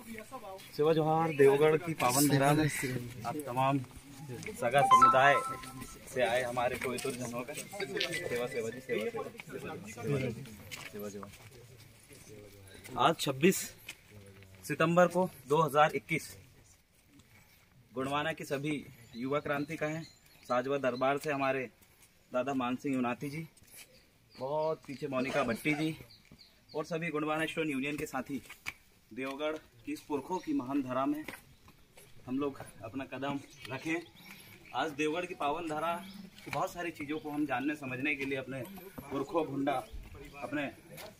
सेवा जोहार। देवगढ़ की पावन धरा में आप तमाम सगा समुदाय से आए हमारे कोयतुर जनों का सेवा जोहार। आज 26 सितंबर को 2021 गुणवाना के सभी युवा क्रांति का है। साजवा दरबार से हमारे दादा मानसिंह युनाती जी, बहुत पीछे मोनिका भट्टी जी और सभी गुणवाना स्टोन यूनियन के साथी देवगढ़ की इस पुरखों की महान धरा में हम लोग अपना कदम रखें। आज देवगढ़ की पावन धरा की बहुत सारी चीज़ों को हम जानने समझने के लिए अपने पुरखों भुंडा, अपने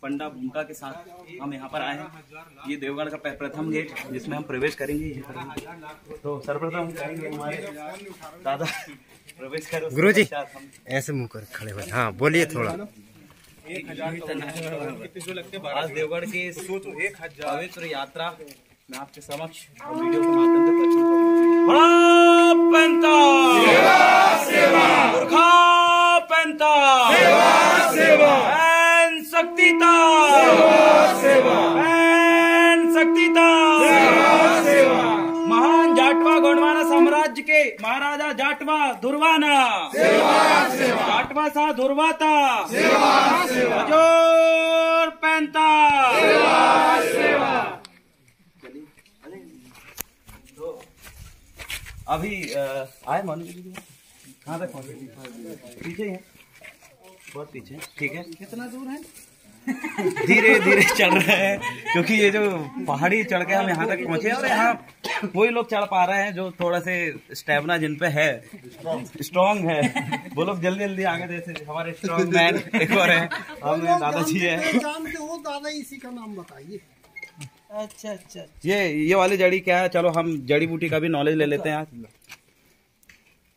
पंडा भूमका के साथ हम यहाँ पर आए हैं। ये देवगढ़ का प्रथम गेट जिसमें हम प्रवेश करेंगे। तो सर्वप्रथम करेंगे हमारे दादा प्रवेश करो। गुरुजी ऐसे मुंह कर खड़े हो। हाँ बोलिए थोड़ा। आज देवगढ़ की पवित्र यात्रा मैं आपके समक्ष वीडियो के माध्यम से महान जाटवा गोंडवाना साम्राज्य के महाराजा जाटवा दुर्वाना जाटवा सा दुर्वाता जोर पैंता। तो अभी आए मान कहाँ तक पहुँचे? पीछे है, बहुत पीछे। ठीक है, कितना दूर है? धीरे धीरे चढ़ रहे हैं क्योंकि ये जो पहाड़ी चढ़ के हम यहाँ तक पहुँचे और यहाँ वही लोग चढ़ पा रहे हैं जो थोड़ा से स्टेमिना जिन पे है, स्ट्रॉन्ग है, वो लोग जल्दी जल्दी आगे। जैसे हमारे स्ट्रॉन्ग मैन एक और है, हमें दादाजी है। जानते हो दादा, इसी का नाम बताइए। अच्छा अच्छा, ये वाली जड़ी क्या है? चलो हम जड़ी बूटी का भी नॉलेज ले लेते हैं। आज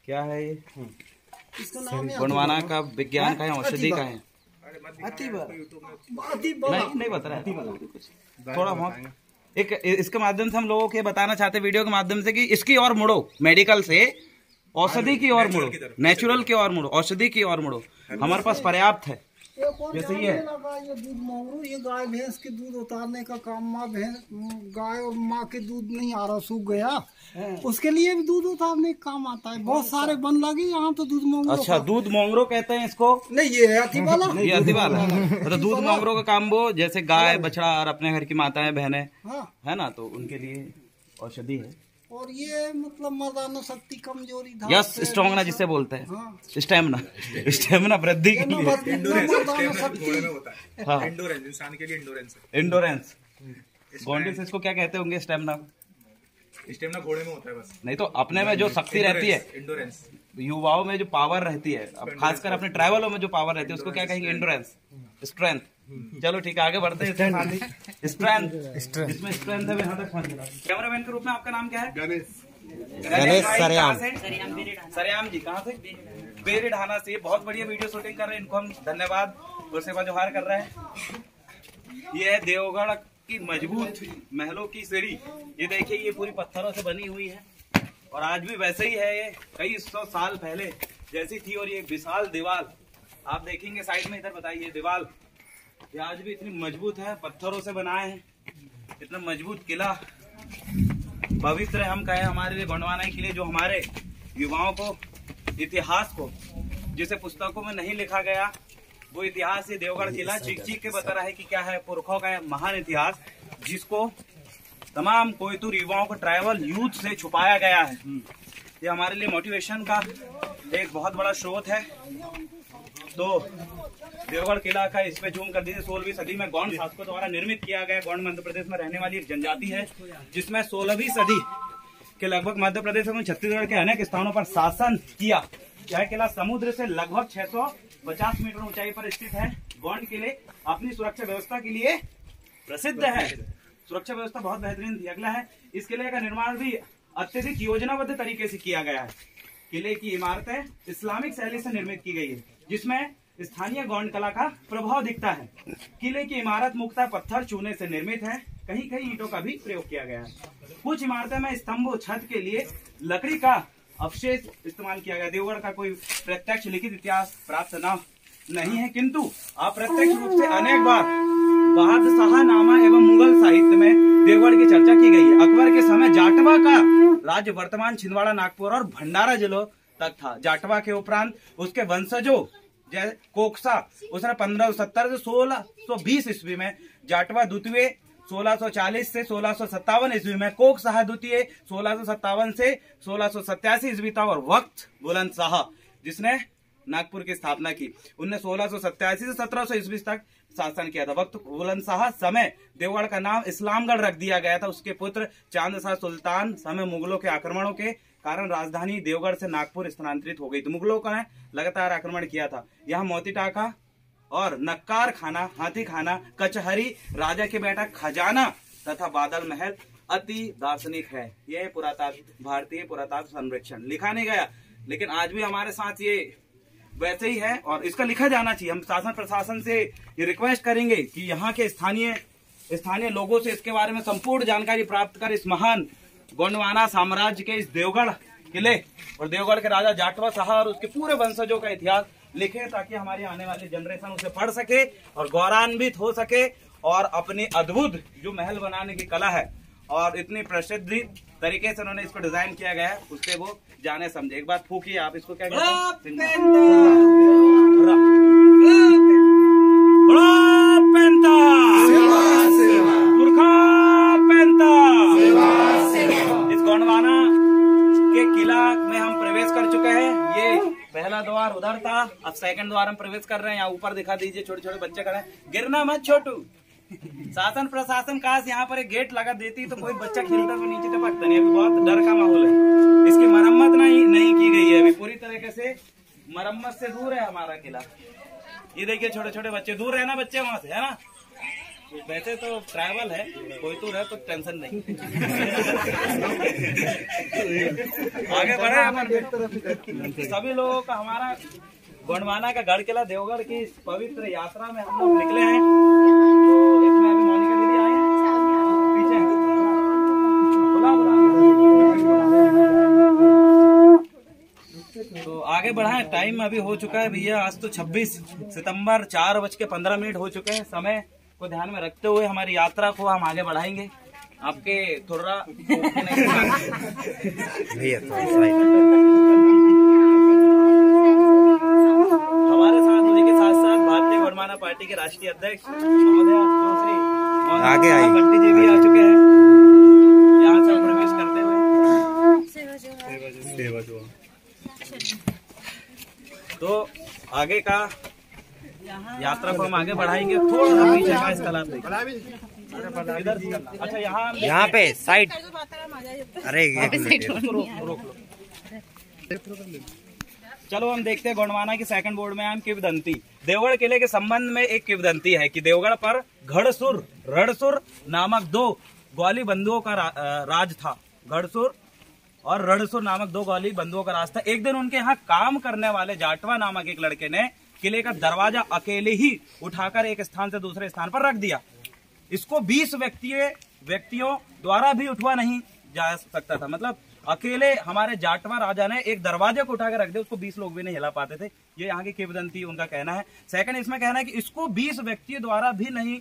क्या है ये? गुणवाना का विज्ञान का है, औषधि का है। नहीं बता रहा, थोड़ा बहुत एक इसके माध्यम से हम लोगों के बताना चाहते हैं वीडियो के माध्यम से कि इसकी ओर मुड़ो, मेडिकल से औषधि की ओर मुड़ो, नेचुरल की ओर मुड़ो, औषधि की ओर मुड़ो। हमारे पास पर्याप्त है। जैसे ये दूध मंगरू, ये गाय भैंस के दूध उतारने का काम, माँ भैंस गाय और माँ के दूध नहीं आ रहा, सूख गया, उसके लिए भी दूध उतारने का काम आता है। बहुत सारे बन लगे यहाँ तो दूध मोंगरो। अच्छा, दूध मोंगरो कहते हैं इसको? नहीं, ये है अति वाला। ये अति वाला तो दूध मोंगरो का काम वो जैसे गाय बछड़ा और अपने घर की माताएं बहनें है ना, तो उनके लिए औषधि है। और ये मतलब मर्दाना शक्ति, कमजोरी, यस, स्ट्रॉन्ग जिससे बोलते हैं, स्टेमिना वृद्धि के लिए, इंडोरेंस। गोंडी से इसको क्या कहते होंगे? स्टेमिना घोड़े में होता है बस। नहीं तो अपने में जो शक्ति रहती है, इंडोरेंस, युवाओं में जो पावर रहती है, अब खासकर अपने ट्रैवलों में जो पावर रहती है उसको क्या कहेंगे? Endurance, strength. चलो ठीक है, आगे बढ़ते हैं। स्ट्रेंथ, जिसमें स्ट्रेंथ है यहाँ तक पहुँच गया। कैमरामैन के रूप में आपका नाम क्या है? गणेश सरेआम। सरेआम जी कहाँ से? बेरी ढाना से। बहुत बढ़िया वीडियो शूटिंग कर रहे हैं, इनको हम धन्यवाद और सेवा जोहार कर रहे हैं। ये है देवगढ़ की मजबूत महलों की सीढ़ी। ये देखिए, ये पूरी पत्थरों से बनी हुई है और आज भी वैसे ही है। ये कई 100 साल पहले जैसी थी। और ये विशाल दीवार आप देखेंगे साइड में, इधर बताइए, दीवार ये आज भी इतनी मजबूत है, पत्थरों से बनाए हैं। इतना मजबूत किला पवित्र हम कहें हमारे लिए, गोंडवाना के लिए, जो हमारे युवाओं को इतिहास को, जिसे पुस्तकों में नहीं लिखा गया, वो इतिहास ये देवगढ़ किला चीख चीख के बता रहा है कि क्या है पुरखों का महान इतिहास, जिसको तमाम कोयतुर युवाओं को, ट्राइबल यूथ से छुपाया गया है। ये हमारे लिए मोटिवेशन का एक बहुत बड़ा स्रोत है। तो देवगढ़ किला का इस पे जूम कर दीजिए। 16वीं सदी में गौंड शासकों द्वारा निर्मित किया गया। गौंड मध्य प्रदेश में रहने वाली एक जनजाति है जिसमें 16वीं सदी के लगभग मध्य प्रदेश एवं छत्तीसगढ़ के अनेक स्थानों पर शासन किया। यह किला समुद्र से लगभग 650 मीटर ऊंचाई पर स्थित है। गौंड किले अपनी सुरक्षा व्यवस्था के लिए प्रसिद्ध है। सुरक्षा व्यवस्था बहुत बेहतरीन थी। अगला है, इस किले का निर्माण भी अत्यधिक योजनाबद्ध तरीके से किया गया है। किले की इमारतें इस्लामिक शैली से निर्मित की गई है, जिसमें स्थानीय गौंड कला का प्रभाव दिखता है। किले की इमारत मुख्यतः पत्थर चूने से निर्मित है। कहीं कहीं ईंटों का भी प्रयोग किया गया है। कुछ इमारतें में स्तंभ छत के लिए लकड़ी का अवशेष इस्तेमाल किया गया। देवगढ़ का कोई प्रत्यक्ष लिखित इतिहास प्राप्त नहीं है, किंतु अप्रत्यक्ष रूप से अनेक बार बादशाहनामा एवं मुगल साहित्य में देवगढ़ की चर्चा की गई है। अकबर के समय जाटवा का राज्य वर्तमान छिंदवाड़ा, नागपुर और भंडारा जिलों तक था। जाटवा के उपरांत उसके वंशजों जैसे कोकसा, उसने 1570 से 1620 ईस्वी में, जाटवा द्वितीय 1640 से 1657 ईस्वी में, कोक शाह द्वितीय 1657 से 1687 ईस्वी तक, और वक्त बुलंद शाह जिसने नागपुर की स्थापना की, उनने 1687 से 1700 ईस्वी तक शासन किया था। वक्त बुलंद शाह समय देवगढ़ का नाम इस्लामगढ़ रख दिया गया था। उसके पुत्र चांद शाह सुल्तान समय मुगलों के आक्रमणों के कारण राजधानी देवगढ़ से नागपुर स्थानांतरित हो गई। तो मुगलों का लगातार आक्रमण किया था। यहाँ मोती टाका और नक्कार खाना, हाथी खाना, कचहरी, राजा के बेटा खजाना तथा बादल महल अति दार्शनिक है। यह भारतीय पुरातत्व सर्वेक्षण लिखा नहीं गया, लेकिन आज भी हमारे साथ ये वैसे ही है और इसका लिखा जाना चाहिए। हम शासन प्रशासन से ये रिक्वेस्ट करेंगे कि यहाँ के स्थानीय लोगों से इसके बारे में संपूर्ण जानकारी प्राप्त कर इस महान गोंडवाना साम्राज्य के इस देवगढ़ किले और देवगढ़ के राजा जाटवा शाह और उसके पूरे वंशजों का इतिहास लिखे, ताकि हमारी आने वाली जनरेशन उसे पढ़ सके और गौरवान्वित हो सके और अपनी अद्भुत जो महल बनाने की कला है और इतनी प्रसिद्ध तरीके से उन्होंने इसको डिजाइन किया गया है, उससे वो जाने समझे। एक बार फूकिए आप इसको, क्या कहते हैं? इस गोंडवाना के किला में हम प्रवेश कर चुके हैं। ये पहला द्वार उधर था, अब सेकंड द्वार हम प्रवेश कर रहे हैं। यहाँ ऊपर दिखा दीजिए, छोटे छोटे बच्चे खड़े हैं। गिरना मत छोटू। शासन प्रशासन काश यहाँ पर एक गेट लगा देती तो कोई बच्चा खेलता तो नीचे टपकता नहीं। अभी बहुत डर का माहौल है। इसकी मरम्मत नहीं की गई है अभी, पूरी तरीके से मरम्मत से दूर है हमारा किला। ये देखिए छोटे छोटे बच्चे, दूर है ना बच्चे वहां से, है ना। वैसे तो ट्रैवल है, कोई तो है तो टेंशन नहीं। आगे बढ़े अपन। सभी लोगों का हमारा गोंडवाना का गढ़ किला देवगढ़ की पवित्र यात्रा में हम लोग निकले हैं। तो इसमें अभी मोनिका दीदी आए हैं पीछे, तो आगे बढ़ाएं। टाइम अभी हो चुका है भैया, आज तो 26 सितंबर 4:15 हो चुके हैं। समय को ध्यान में रखते हुए हमारी यात्रा को हम आगे बढ़ाएंगे। आपके थोड़ा हमारे साथ उन्हीं के साथ साथ भारतीय गोंडवाना पार्टी के राष्ट्रीय अध्यक्ष महोदय आगे बंटी जी भी आ चुके हैं। यहाँ से प्रवेश करते हुए तो आगे का यात्रा को हम आगे बढ़ाएंगे। थोड़ा पीछे का इस तालाब इधर, अच्छा यहाँ पे साइड। अरे रोक लो। चलो हम देखते हैं गोंडवाना की सेकंड बोर्ड में हम किवदंती। देवगढ़ किले के संबंध में एक किवदंती है कि देवगढ़ पर घड़सुर रणसुर नामक 2 ग्वाली बंधुओं का राज था। घड़सुर और रणसुर नामक 2 ग्वाली बंधुओं का राज था। एक दिन उनके यहाँ काम करने वाले जाटवा नामक एक लड़के ने किले का दरवाजा अकेले ही उठाकर एक स्थान से दूसरे स्थान पर रख दिया। इसको 20 व्यक्तियों द्वारा भी उठवा नहीं जा सकता था। मतलब अकेले हमारे जाटवा राजा ने एक दरवाजे को उठाकर रख दिया, उसको 20 लोग भी नहीं हिला पाते थे। ये यहाँ की किवदंती उनका कहना है। सेकंड इसमें कहना है कि इसको 20 व्यक्तियों द्वारा भी नहीं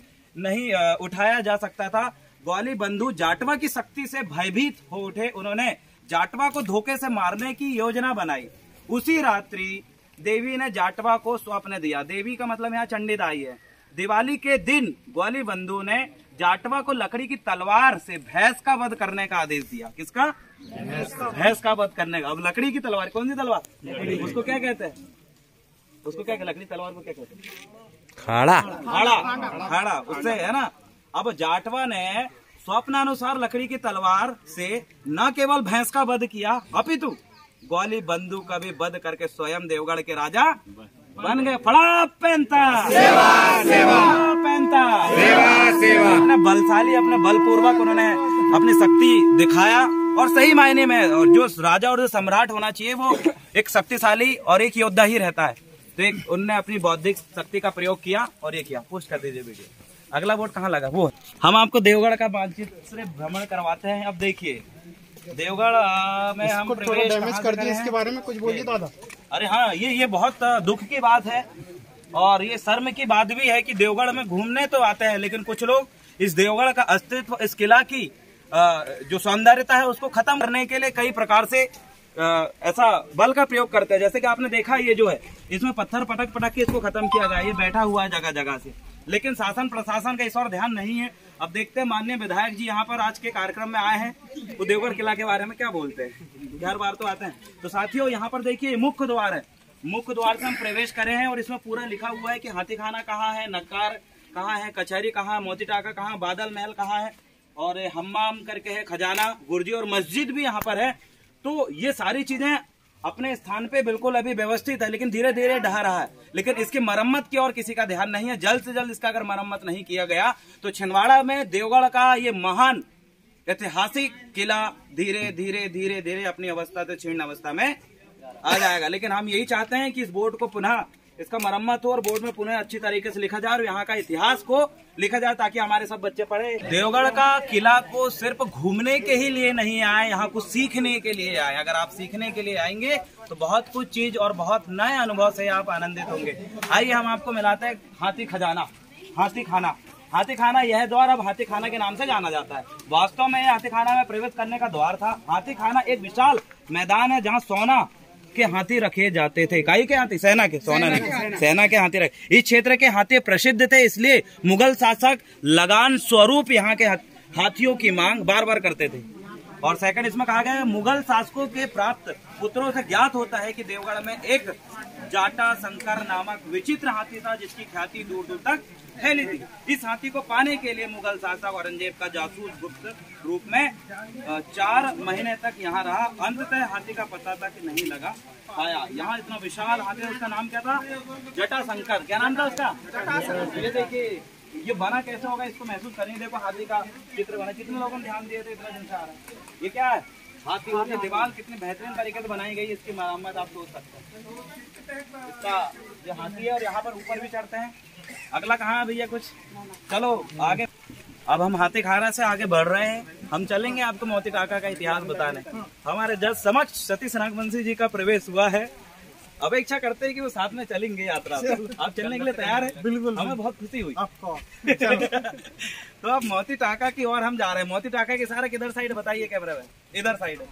उठाया जा सकता था। ग्वाली बंधु जाटवा की शक्ति से भयभीत हो उठे। उन्होंने जाटवा को धोखे से मारने की योजना बनाई। उसी रात्रि देवी ने जाटवा को स्वप्न दिया। देवी का मतलब यहाँ चंडीदाई है। दिवाली के दिन ग्वाली बंधु ने जाटवा को लकड़ी की तलवार से भैंस का वध करने का आदेश दिया। किसका? भैंस का वध करने का। अब लकड़ी की तलवार, कौन सी तलवार? उसको क्या कहते हैं? उसको क्या कहते हैं? लकड़ी तलवार को क्या कहते हैं? खाड़ा। उससे है ना। अब जाटवा ने स्वप्नानुसार लकड़ी की तलवार से न केवल भैंस का वध किया, अपितु ग्वाली बंधु का भी वध करके स्वयं देवगढ़ के राजा बन गए। फड़ा पेंता अपने बलशाली, अपने बलपूर्वक उन्होंने अपनी शक्ति दिखाया। और सही मायने में और जो राजा और जो सम्राट होना चाहिए वो एक शक्तिशाली और एक योद्धा ही रहता है। तो एक उनने अपनी बौद्धिक शक्ति का प्रयोग किया और ये किया। पोस्ट कर दीजिए वीडियो। अगला बोर्ड कहाँ लगा? वो हम आपको देवगढ़ का मानचित्र से भ्रमण करवाते हैं। अब देखिए देवगढ़ में हम प्रवेश डैमेज कर दिए, इसके बारे में कुछ बोलिए दादा। अरे हाँ, ये बहुत दुख की बात है और ये शर्म की बात भी है कि देवगढ़ में घूमने तो आते हैं, लेकिन कुछ लोग इस देवगढ़ का अस्तित्व, इस किला की जो सौंदर्यता है उसको खत्म करने के लिए कई प्रकार से ऐसा बल का प्रयोग करते हैं। जैसे कि आपने देखा ये जो है इसमें पत्थर पटक पटक के इसको खत्म किया गया, ये बैठा हुआ है जगह जगह से, लेकिन शासन प्रशासन का इस और ध्यान नहीं है। अब देखते हैं माननीय विधायक जी यहाँ पर आज के कार्यक्रम में आए हैं, वो देवगढ़ किला के बारे में क्या बोलते हैं। हर बार तो आते हैं। तो साथियों यहाँ पर देखिए मुख्य द्वार है, मुख्य द्वार से हम प्रवेश करे हैं और इसमें पूरा लिखा हुआ है कि हाथी खाना कहाँ है, नक्कार कहाँ है, कचहरी कहाँ है, मोती टाका कहाँ, बादल महल कहाँ है, और हम्माम करके है, खजाना, गुर्जी और मस्जिद भी यहाँ पर है। तो ये सारी चीजें अपने स्थान पे बिल्कुल अभी व्यवस्थित है, लेकिन धीरे धीरे ढह रहा है, लेकिन इसकी मरम्मत की और किसी का ध्यान नहीं है। जल्द से जल्द इसका अगर मरम्मत नहीं किया गया तो छिंदवाड़ा में देवगढ़ का ये महान ऐतिहासिक किला धीरे धीरे धीरे धीरे अपनी अवस्था से क्षीण अवस्था में आ जाएगा। लेकिन हम यही चाहते हैं कि इस बोर्ड को पुनः इसका मरम्मत हो और बोर्ड में पुनः अच्छी तरीके से लिखा जाए और यहाँ का इतिहास को लिखा जाए ताकि हमारे सब बच्चे पढ़े। देवगढ़ का किला को सिर्फ घूमने के ही लिए नहीं आए, यहाँ कुछ सीखने के लिए आए। अगर आप सीखने के लिए आएंगे तो बहुत कुछ चीज और बहुत नए अनुभव से आप आनंदित होंगे। आइए हम आपको मिलाते हैं हाथी खजाना, हाथी खाना। हाथी खाना यह द्वार अब हाथी खाना के नाम से जाना जाता है। वास्तव में यह हाथी खाना में प्रवेश करने का द्वार था। हाथी खाना एक विशाल मैदान है जहाँ सोना के हाथी रखे जाते थे। काई के हाथी? सेना के, सोना नहीं, सेना के हाथी रखे। इस क्षेत्र के हाथी प्रसिद्ध थे, इसलिए मुगल शासक लगान स्वरूप यहाँ के हाथियों की मांग बार बार करते थे। और सेकंड इसमें कहा गया है मुगल शासकों के प्राप्त पुत्रों से ज्ञात होता है कि देवगढ़ में एक जाटा शंकर नामक विचित्र हाथी था जिसकी ख्याति दूर दूर तक फैली थी। इस हाथी को पाने के लिए मुगल शासक औरंगजेब का जासूस गुप्त रूप में 4 महीने तक यहाँ रहा। अंततः हाथी का पता तक नहीं लगा पाया। यहाँ इतना विशाल हाथी, उसका नाम क्या था? जटा शंकर। क्या नाम था उसका? ये देखिए ये बना कैसे होगा इसको महसूस करेंगे। देखो हाथी का चित्र बना, कितने लोगों ने ध्यान दिए थे, इतना दिन से आ रहा है। ये क्या है? हाथी की दीवार कितनी बेहतरीन तरीके से बनाई गई, इसकी मरम्मत आप सोच सकते हैं। इसका जो हाथी है और यहाँ पर ऊपर भी चढ़ते हैं। अगला कहाँ है भैया कुछ? चलो आगे। अब हम हाथी खाना से आगे बढ़ रहे हैं, हम चलेंगे आपको मोती टाका का इतिहास बताने। हमारे जज समक्ष सतीश नागवंशी जी का प्रवेश हुआ है। अपेक्षा करते हैं कि वो साथ में चलेंगे यात्रा। आप चलने के लिए तैयार है? बिल्कुल, हमें बहुत खुशी हुई आपको। तो अब मोती टाका की ओर हम जा रहे हैं। मोती टाका के सारे किधर साइड बताइए कैमरा में? इधर साइड है।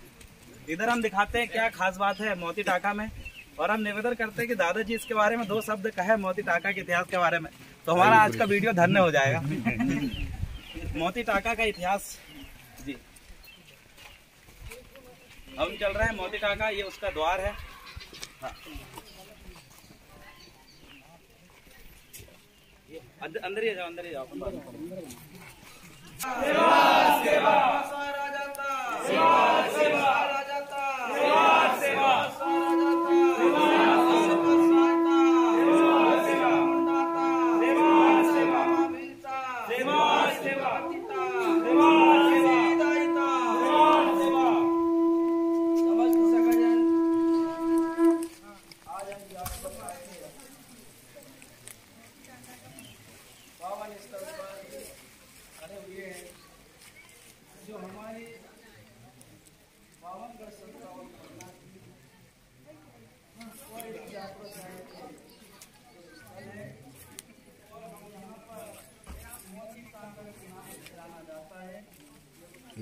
इधर हम दिखाते हैं क्या खास बात है मोती टाका में, और हम निवेदन करते हैं कि दादाजी इसके बारे में 2 शब्द कहे मोती टाका के इतिहास के बारे में, तो हमारा आज का वीडियो धन्य हो जाएगा। मोती टाका का इतिहास जी, हम चल रहे हैं मोती टाका, ये उसका द्वार है। हाँ। अंदर ही जाओ, अंदर ही जाओ। सेवा सेवा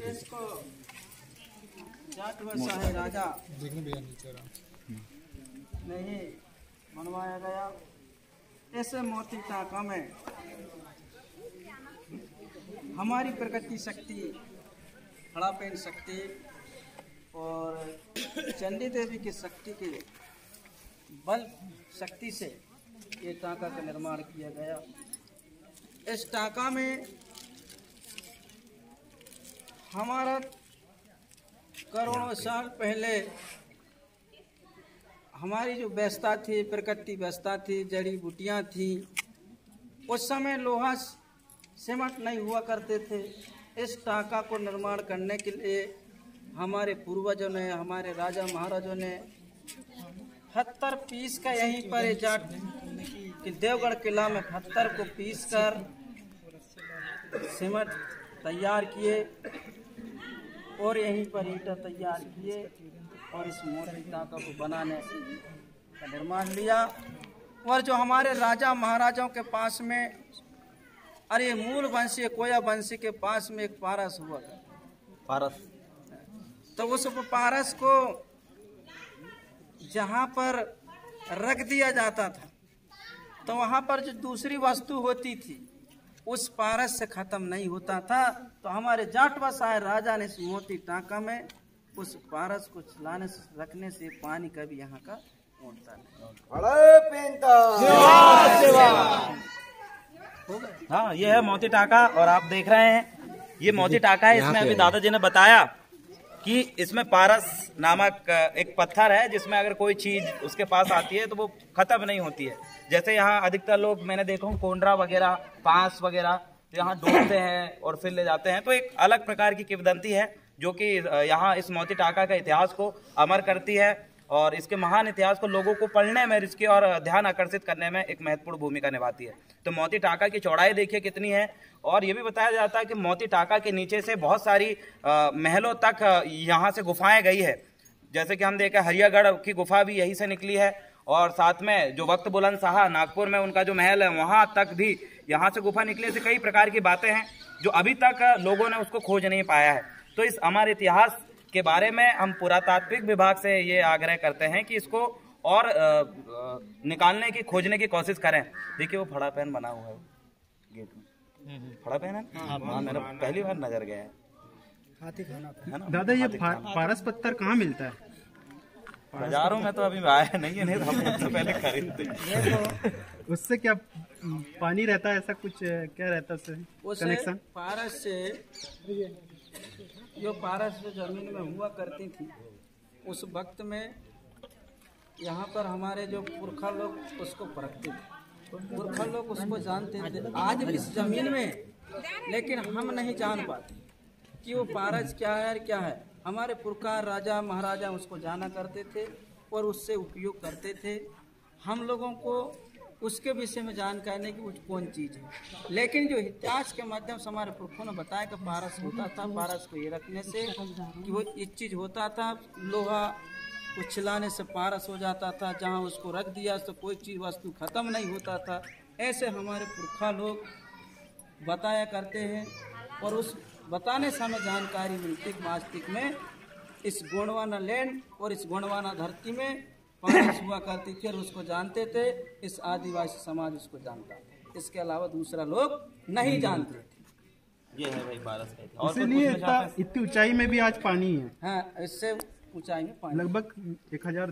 इसको जाट शाही राजा नहीं बनवाया गया। ऐसे मोती टाका में हमारी प्रगति शक्ति, हड़ापेन शक्ति और चंडी देवी की शक्ति के बल शक्ति से ये टाका का निर्माण किया गया। इस टाका में हमारा करोड़ों साल पहले हमारी जो व्यवस्था थी, प्रकृति व्यवस्था थी, जड़ी बूटियाँ थी, उस समय लोहा सीमेंट नहीं हुआ करते थे। इस टाका को निर्माण करने के लिए हमारे पूर्वजों ने, हमारे राजा महाराजों ने 70 पीस का यहीं पर जाट देवगढ़ किला में 70 को पीस कर सीमेंट तैयार किए और यहीं पर ईंटा तैयार किए और इस मोती टाका को बनाने का निर्माण लिया। और जो हमारे राजा महाराजाओं के पास में, अरे मूल वंशी कोया वंशी के पास में एक पारस हुआ था। पारस, तो उस पारस को जहाँ पर रख दिया जाता था तो वहाँ पर जो दूसरी वस्तु होती थी उस पारस से खत्म नहीं होता था। तो हमारे जाट बसाए राजा ने इस मोती टाका में उस पारस को चलाने से रखने से पानी का भी यहाँ का उठता नहीं। हाँ, ये है मोती टाका और आप देख रहे हैं ये मोती टाका है। इसमें अभी दादाजी ने बताया कि इसमें पारस नामक एक पत्थर है जिसमें अगर कोई चीज उसके पास आती है तो वो खत्म नहीं होती है। जैसे यहाँ अधिकतर लोग मैंने देखा हूँ कोंडरा वगैरह, पांस वगैरह यहाँ डूबते हैं और फिर ले जाते हैं। तो एक अलग प्रकार की किंवदंती है जो कि यहाँ इस मोती टाका का इतिहास को अमर करती है और इसके महान इतिहास को लोगों को पढ़ने में, इसके और ध्यान आकर्षित करने में एक महत्वपूर्ण भूमिका निभाती है। तो मोती टाका की चौड़ाई देखिए कितनी है। और ये भी बताया जाता है कि मोती टाका के नीचे से बहुत सारी महलों तक यहाँ से गुफाएं गई है। जैसे कि हम देखें हरियागढ़ की गुफा भी यहीं से निकली है और साथ में जो वक्त बुलंद शाह नागपुर में उनका जो महल है वहां तक भी यहाँ से गुफा निकले। से कई प्रकार की बातें हैं जो अभी तक लोगों ने उसको खोज नहीं पाया है। तो इस हमारे इतिहास के बारे में हम पुरातात्विक विभाग से ये आग्रह करते हैं कि इसको और निकालने की, खोजने की कोशिश करें। देखिए वो फड़ा पैन बना हुआ है गेट में, फड़ा पैन है। हाँ, मेरा पहली बार नजर गया है। हाथी खाना है ना? दादा ये पारस पत्थर कहाँ मिलता है? बाजारों में तो अभी आया नहीं है, नहीं तो हम उससे पहले खरीदते। उससे क्या पानी रहता है, ऐसा कुछ क्या रहता है उससे कनेक्शन? पारस से जो पारस जो जमीन में हुआ करती थी उस वक्त में यहाँ पर हमारे जो पुरखा लोग उसको परखते थे, पुरखा लोग उसको जानते थे। आज भी इस जमीन में, लेकिन हम नहीं जान पाते कि वो पारस क्या है और क्या है। हमारे पुरखा राजा महाराजा उसको जाना करते थे और उससे उपयोग करते थे। हम लोगों को उसके विषय में जानकारी नहीं कि वो कौन चीज़ है, लेकिन जो इतिहास के माध्यम से हमारे पुरखों ने बताया कि पारस होता था। पारस को ये रखने से कि वो एक चीज़ होता था, लोहा को छिलाने से पारस हो जाता था। जहाँ उसको रख दिया तो कोई चीज़ वस्तु खत्म नहीं होता था। ऐसे हमारे पुरखा लोग बताया करते हैं और उस बताने से हमें जानकारी मिलती है। वास्तविक में इस गोंडवाना लैंड और इस गोंडवाना धरती में पारस हुआ करती थी और उसको जानते थे। इस आदिवासी समाज उसको जानता था, इसके अलावा दूसरा लोग नहीं जानते थे। ये है भाई पारस का इतिहास। इसीलिए इतनी ऊंचाई में भी आज पानी है। हाँ, इससे ऊंचाई में पानी लगभग 1000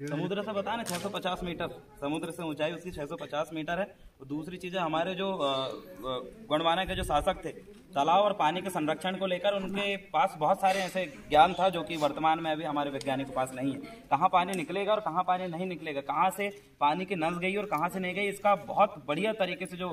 समुद्र से बता ना 650 मीटर समुद्र से ऊंचाई उसकी 650 मीटर है। और दूसरी चीज है हमारे जो गोंडवाना के जो शासक थे, तालाब और पानी के संरक्षण को लेकर उनके पास बहुत सारे ऐसे ज्ञान था जो कि वर्तमान में अभी हमारे वैज्ञानिक के पास नहीं है। कहाँ पानी निकलेगा और कहाँ पानी नहीं निकलेगा, कहाँ से पानी की नस गई और कहाँ से नहीं गई, इसका बहुत बढ़िया तरीके से जो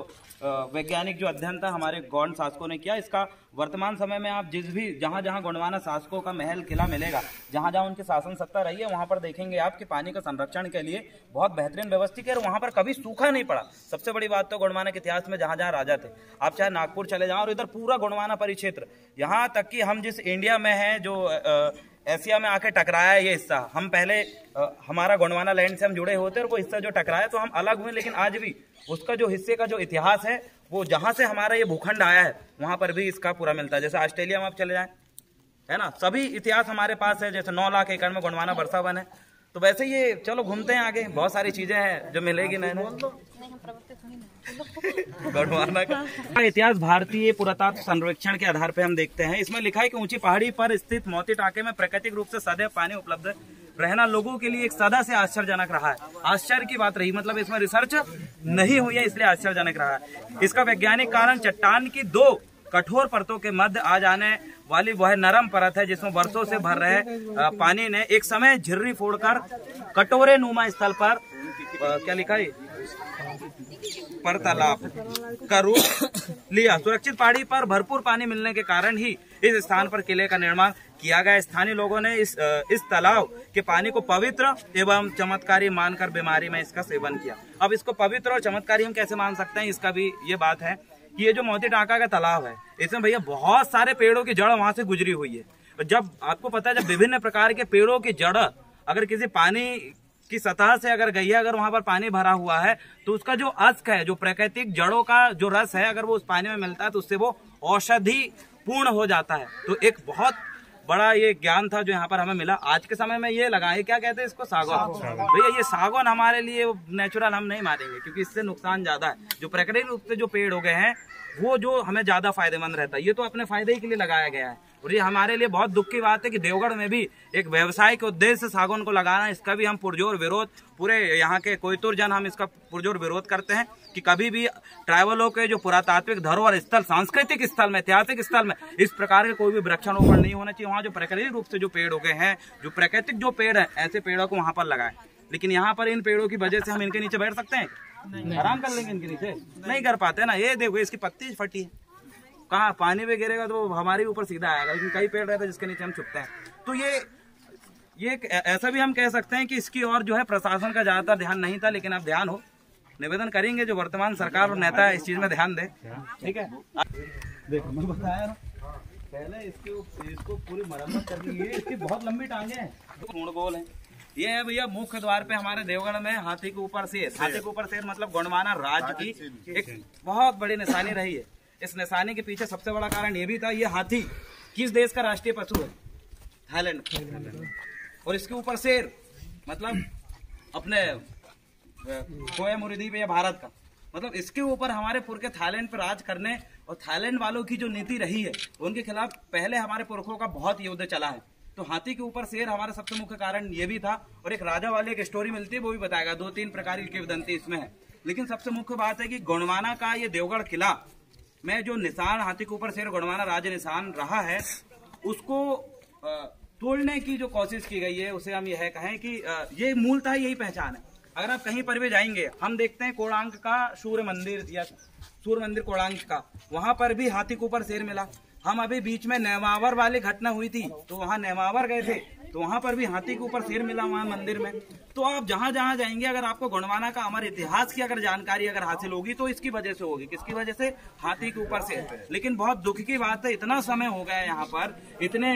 वैज्ञानिक जो अध्ययन था हमारे गौंड शासकों ने किया। इसका वर्तमान समय में आप जिस भी जहाँ जहाँ गोंडवाना शासकों का महल किला मिलेगा, जहाँ जहाँ उनकी शासन सत्ता रही है, वहाँ पर देखेंगे आप कि पानी का संरक्षण के लिए बहुत बेहतरीन व्यवस्थित है और वहाँ पर कभी सूखा नहीं पड़ा। सबसे बड़ी बात तो गोंडवाना के इतिहास में जहाँ जहाँ राजा थे, आप चाहे नागपुर चले जाओ और इधर पूरा गोंडवाना परिक्षेत्र, यहाँ तक कि हम जिस इंडिया में हैं, जो एशिया में आके टकराया है ये हिस्सा, हम पहले हमारा गोंडवाना लैंड से हम जुड़े होते और वो हिस्सा जो टकराया तो हम अलग हुए, लेकिन आज भी उसका जो हिस्से का जो इतिहास है वो जहाँ से हमारा ये भूखंड आया है वहाँ पर भी इसका पूरा मिलता है। जैसे ऑस्ट्रेलिया में आप चले जाएं, है ना, सभी इतिहास हमारे पास है। जैसे 9 लाख एकड़ में गोंडवाना वर्षा वन है, तो वैसे ये चलो घूमते हैं आगे, बहुत सारी चीजें हैं जो मिलेगी नए गोंडवाना का इतिहास। भारतीय पुरातत्व सर्वेक्षण के आधार पर हम देखते हैं, इसमें लिखा है कि ऊंची पहाड़ी पर स्थित मोती टाके में प्राकृतिक रूप से सदैव पानी उपलब्ध रहना लोगों के लिए एक सदा से आश्चर्यजनक रहा है। आश्चर्य की बात रही, मतलब इसमें रिसर्च नहीं हुई है इसलिए आश्चर्यजनक रहा है। इसका वैज्ञानिक कारण चट्टान की 2 कठोर परतों के मध्य आ जाने वाली वह नरम परत है जिसमें वर्षों से भर रहे पानी ने एक समय झिर्री फोड़कर कटोरे नुमा स्थल पर क्या लिखा है पर तालाब का रूप लिया। सुरक्षित पहाड़ी पर भरपूर पानी मिलने के कारण ही इस स्थान पर किले का निर्माण किया गया। स्थानीय लोगों ने इस तालाब के पानी को पवित्र एवं चमत्कारी मानकर बीमारी में इसका सेवन किया। अब इसको पवित्र और चमत्कारी हम कैसे मान सकते हैं, इसका भी ये बात है कि ये जो मोती टाका का तालाब है इसमें भैया बहुत सारे पेड़ों की जड़ वहां से गुजरी हुई है। जब आपको पता है जब विभिन्न प्रकार के पेड़ों की जड़ अगर किसी पानी कि सतह से अगर गैया अगर वहां पर पानी भरा हुआ है तो उसका जो अस्क है, जो प्राकृतिक जड़ों का जो रस है, अगर वो उस पानी में मिलता है तो उससे वो औषधि पूर्ण हो जाता है। तो एक बहुत बड़ा ये ज्ञान था जो यहाँ पर हमें मिला। आज के समय में ये लगा है, क्या कहते हैं इसको, सागौन। भैया ये सागौन हमारे लिए नेचुरल हम नहीं मानेंगे, क्योंकि इससे नुकसान ज्यादा है। जो प्राकृतिक रूप से जो पेड़ हो गए हैं वो जो हमें ज्यादा फायदेमंद रहता है, ये तो अपने फायदे ही के लिए लगाया गया है। और ये हमारे लिए बहुत दुख की बात है कि देवगढ़ में भी एक व्यवसायिक उद्देश्य से सागौन को लगाना, इसका भी हम पुरजोर विरोध, पूरे यहाँ के कोयतुर जन हम इसका पुरजोर विरोध करते हैं कि कभी भी ट्राइबलों के जो पुरातात्विक धरोहर स्थल, सांस्कृतिक स्थल में, ऐतिहासिक स्थल में इस प्रकार के कोई भी वृक्षारोपण नहीं होना चाहिए। वहाँ जो प्राकृतिक रूप से जो पेड़ हो गए हैं, जो प्राकृतिक जो पेड़ है, ऐसे पेड़ों को वहाँ पर लगाए। लेकिन यहाँ पर इन पेड़ों की वजह से हम इनके नीचे बैठ सकते हैं, आराम कर लेंगे इनके नीचे, नहीं कर पाते ना। ये देखो इसकी पत्ती फटी है, कहाँ पानी में गिरेगा तो हमारे ऊपर सीधा आएगा, लेकिन कई पेड़ रहते हैं जिसके नीचे हम छुपते हैं। तो ये ऐसा भी हम कह सकते हैं कि इसकी और जो है प्रशासन का ज्यादातर ध्यान नहीं था, लेकिन अब ध्यान हो। निवेदन करेंगे जो वर्तमान सरकार और नेता इस चीज में ध्यान दे, ठीक है। देखो मैं बताया ना, पहले इसको पूरी मरम्मत करनी है। इसकी बहुत लंबी टांगे हैं, पूर्ण गोल है। ये है भैया मुख्य द्वार पे हमारे देवगढ़ में हाथी के ऊपर शेर। हाथी के ऊपर शेर मतलब गोंडवाना राज्य की एक बहुत बड़ी निशानी रही है। इस निशानी के पीछे सबसे बड़ा कारण ये भी था, ये हाथी किस देश का राष्ट्रीय पशु है, थाईलैंड। और इसके ऊपर शेर मतलब अपने खोए मुरीदीप या भारत का, मतलब इसके ऊपर हमारे पुर के थाईलैंड पर राज करने और थाईलैंड वालों की जो नीति रही है उनके खिलाफ पहले हमारे पुरखों का बहुत युद्ध चला है। तो हाथी के ऊपर शेर हमारा सबसे मुख्य कारण ये भी था। और एक राजा वाली एक स्टोरी मिलती है, वो भी बताएगा, 2-3 प्रकार की किंवदंती इसमें है। लेकिन सबसे मुख्य बात है कि गोंडवाना का ये देवगढ़ किला में जो निशान हाथी के ऊपर शेर गोंडवाना राज्य निशान रहा है, उसको तोड़ने की जो कोशिश की गई है, उसे हम यह कहें कि ये मूलतः यही पहचान है। अगर आप कहीं पर भी जाएंगे, हम देखते हैं कोणांक का सूर्य मंदिर या सूर्य मंदिर कोणांक का, वहां पर भी हाथी के ऊपर शेर मिला। हम अभी बीच में नेमावर वाली घटना हुई थी, तो वहां नेमावर गए थे, तो वहां पर भी हाथी के ऊपर शेर मिला वहां मंदिर में। तो आप जहां जहां जाएंगे, अगर आपको गोंडवाना का हमारे इतिहास की अगर जानकारी अगर हासिल होगी तो इसकी वजह से होगी। किसकी वजह से? हाथी के ऊपर शेर। लेकिन बहुत दुख की बात है, इतना समय हो गया यहाँ पर, इतने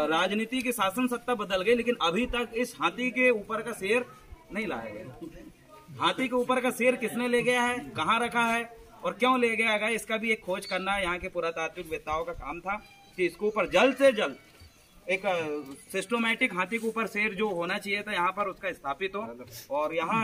राजनीति की शासन सत्ता बदल गई, लेकिन अभी तक इस हाथी के ऊपर का शेर नहीं लाया गया। हाथी के ऊपर का शेर किसने ले गया है, कहाँ रखा है और क्यों ले गया है, इसका भी एक खोज करना यहाँ के पुरातात्विक वेत्ताओं का काम था कि इसके ऊपर जल्द से जल्द एक सिस्टोमेटिक हाथी के ऊपर शेर जो होना चाहिए था यहाँ पर, उसका स्थापित हो। और यहाँ,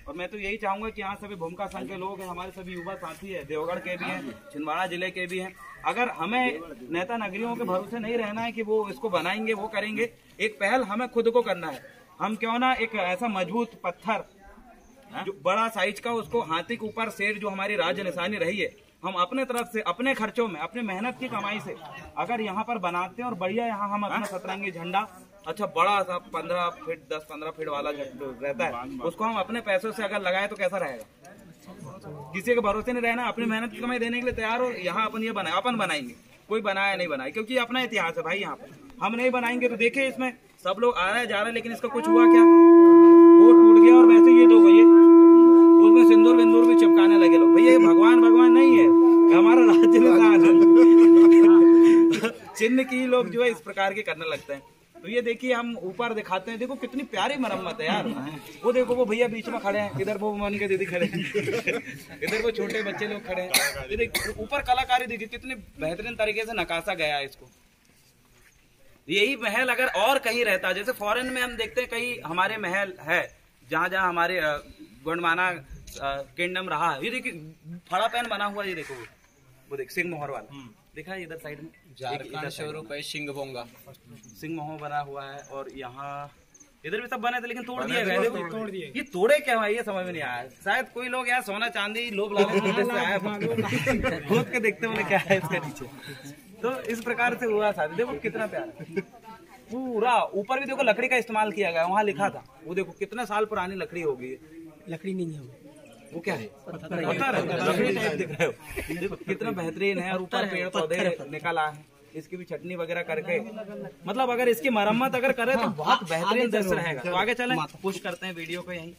और मैं तो यही चाहूंगा कि यहाँ सभी भूमिका संघ के लोग हैं, हमारे सभी युवा साथी है, देवगढ़ के भी हैं, छिंदवाड़ा जिले के भी हैं। अगर हमें नेता नगरियों के भरोसे नहीं रहना है कि वो इसको बनाएंगे, वो करेंगे, एक पहल हमें खुद को करना है। हम क्यों ना एक ऐसा मजबूत पत्थर जो बड़ा साइज का, उसको हाथी के ऊपर शेर जो हमारी राज्य निशानी रही है, हम अपने तरफ से अपने खर्चों में, अपने मेहनत की कमाई से अगर यहाँ पर बनाते हैं और बढ़िया यहाँ हम अपना सतरंगी झंडा, अच्छा बड़ा सा 15 फीट 10-15 फीट वाला रहता है, उसको हम अपने पैसों से अगर लगाए तो कैसा रहेगा। किसी के भरोसे नहीं रहना, अपनी मेहनत की कमाई देने के लिए तैयार हो। यहाँ अपन ये बनाए, अपन बनाएंगे, कोई बनाया नहीं बनाए, क्योंकि अपना इतिहास है भाई। यहाँ पर हम नहीं बनाएंगे तो देखिए इसमें सब लोग आ रहे जा रहे, लेकिन इसका कुछ हुआ क्या, वो टूट गया और वैसे ये तो भैया उसमें सिंदूर बिंदूर भी चिपकाने लगे लोग। भैया ये भगवान नहीं है, हमारा राज्य निशान चिन्ह की लोग जो है इस प्रकार के करने लगते हैं। तो ये देखिए हम ऊपर दिखाते हैं, देखो कितनी प्यारी मरम्मत है यार। वो देखो वो भैया बीच में खड़े हैं, इधर वो मन के दीदी खड़े हैं, इधर वो छोटे बच्चे लोग खड़े हैं। ये देखिए ऊपर कलाकारी देखिए कितनी बेहतरीन तरीके से नकाशा गया है इसको। यही महल अगर और कहीं रहता, जैसे फॉरेन में हम देखते हैं कई हमारे महल है, जहाँ जहाँ हमारे गोंडवाना किंगडम रहा है। ये देखिए फड़ा पैन बना हुआ, ये देखो वो देख सिंह मोहर वाला देखा है इधर साइड में, झारखंड स्वरूप है सिंह बोंगा, सिंह मोहर बना हुआ है। और यहाँ इधर भी सब बने थे, लेकिन तोड़ दिए गए। देखो ये तोड़े क्या है, ये समझ में नहीं आया। शायद कोई लोग यार सोना चांदी लोभ लालच से आया, खोद के देखते बोले क्या है इसके नीचे। तो इस प्रकार से हुआ था। देखो कितना प्यारा, पूरा ऊपर भी देखो लकड़ी का इस्तेमाल किया गया, वहाँ लिखा था। वो देखो कितने साल पुरानी लकड़ी होगी, लकड़ी नहीं है वो क्या है, पत्थर लकड़ी टाइप दिख रहे हो। देखो कितना बेहतरीन है, और ऊपर पेड़ पौधे निकला है, इसकी भी चटनी वगैरह करके, मतलब अगर इसकी मरम्मत अगर करे तो बहुत बेहतरीन दृश्य रहेगा। तो आगे चलें, पुश करते हैं वीडियो को। यहीं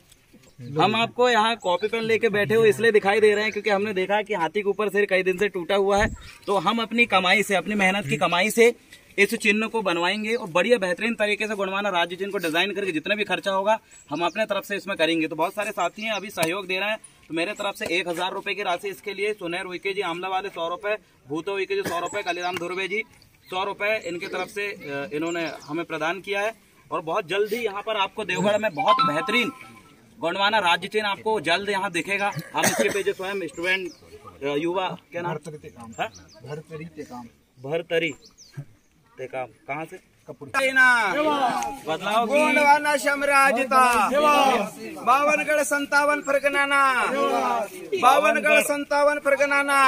हम आपको यहाँ कॉपी पेन लेके बैठे हुए इसलिए दिखाई दे रहे हैं क्योंकि हमने देखा कि हाथी के ऊपर शेर कई दिन से टूटा हुआ है। तो हम अपनी कमाई से, अपनी मेहनत की कमाई से इस चिन्ह को बनवाएंगे और बढ़िया बेहतरीन तरीके से गोंडवाना राज्य चिन्ह को डिजाइन करके जितना भी खर्चा होगा हम अपने तरफ से इसमें करेंगे। तो बहुत सारे साथी हैं अभी सहयोग दे रहे हैं, तो मेरे तरफ से 1000 रुपए की राशि इसके लिए। सुनहर उइके जी आमला वाले 100 रुपए, भूतो उइके जी 100 रुपए, कालीराम धुर्वे जी 100 रुपए इनके तरफ से इन्होंने हमें प्रदान किया है। और बहुत जल्द ही यहाँ पर आपको देवगढ़ में बहुत बेहतरीन गोंडवाना राज्य चिन्ह आपको जल्द यहाँ दिखेगा। हम इसके पे जो स्वयं स्टूडेंट युवा क्या नाम भरतरी काम कहाँ से बदलाव गोंडवाना साम्राज्यता 52 57 फरगनाना 52 57 फरगनाना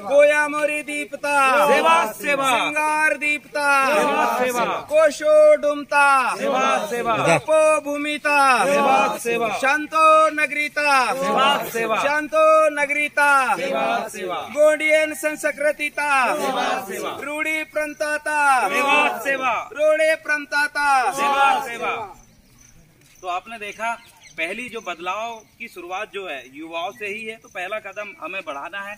गोया मोरी दीपता सेवा सेवा सिंगार दीपता सेवा कोशो डुमता सेवा तपो भूमिता सेवा शांतो नगरीता सेवा शांतो नगरीता सेवा गोंडियन संस्कृतिता सेवा रूढ़ी प्रंताता सेवा रोड़े प्रंताता सेवा। तो आपने देखा पहली जो बदलाव की शुरुआत जो है युवाओं से ही है, तो पहला कदम हमें बढ़ाना है।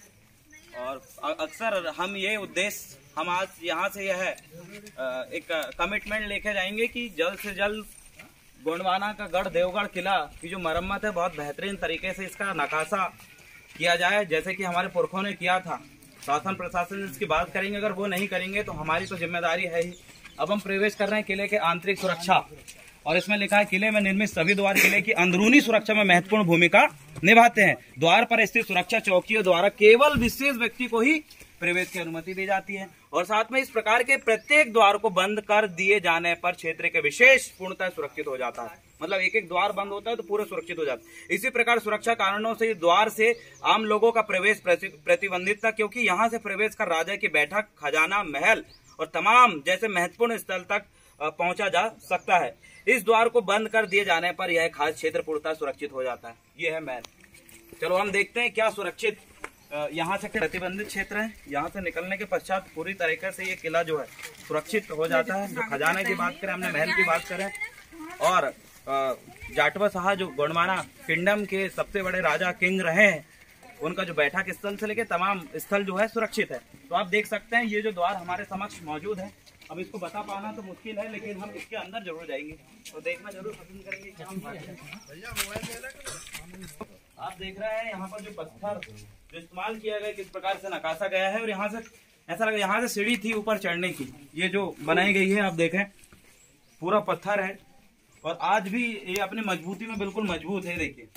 और अक्सर हम ये उद्देश्य हम आज यहाँ से यह एक कमिटमेंट लेके जाएंगे कि जल्द से जल्द गोंडवाना का गढ़ देवगढ़ किला की जो मरम्मत है बहुत बेहतरीन तरीके से इसका नकाशा किया जाए, जैसे कि हमारे पुरखों ने किया था। शासन प्रशासन इसकी बात करेंगे, अगर वो नहीं करेंगे तो हमारी तो जिम्मेदारी है ही। अब हम प्रवेश कर रहे हैं किले के आंतरिक सुरक्षा, और इसमें लिखा है किले में निर्मित सभी द्वार किले की अंदरूनी सुरक्षा में महत्वपूर्ण भूमिका निभाते हैं। द्वार पर स्थित सुरक्षा चौकियों द्वारा केवल विशेष व्यक्ति को ही प्रवेश की अनुमति दी जाती है। और साथ में इस प्रकार के प्रत्येक द्वार को बंद कर दिए जाने पर क्षेत्र के विशेष पूर्णतः सुरक्षित हो जाता है। मतलब एक एक द्वार बंद होता है तो पूरा सुरक्षित हो जाता है। इसी प्रकार सुरक्षा कारणों से द्वार से आम लोगों का प्रवेश प्रतिबंधित था, क्योंकि यहाँ से प्रवेश कर राजा की बैठक, खजाना, महल और तमाम जैसे महत्वपूर्ण स्थल तक पहुंचा जा सकता है। इस द्वार को बंद कर दिए जाने पर यह खास क्षेत्र पूर्णतः सुरक्षित हो जाता है। ये है महल। चलो हम देखते हैं क्या सुरक्षित यहाँ से प्रतिबंधित क्षेत्र है। यहाँ से निकलने के पश्चात पूरी तरीके से ये किला जो है सुरक्षित हो जाता है। जो खजाने की बात करें, हमने महल की बात करें, और जाटवा शाह जो गोंडवाना किंगडम के सबसे बड़े राजा किंग रहे हैं, उनका जो बैठक स्थल से लेके तमाम स्थल जो है सुरक्षित है। तो आप देख सकते हैं ये जो द्वार हमारे समक्ष मौजूद है। अब इसको बता पाना तो मुश्किल है, लेकिन हम इसके अंदर जरूर जाएंगे तो देखना जरूर पसंद करेंगे क्या हम आप देख रहे हैं यहाँ पर जो पत्थर जो इस्तेमाल किया गया, किस प्रकार से नकाशा गया है। और यहाँ से ऐसा लगा यहाँ से सीढ़ी थी ऊपर चढ़ने की, ये जो बनाई गई है आप देखें पूरा पत्थर है, और आज भी ये अपनी मजबूती में बिल्कुल मजबूत है। देखिए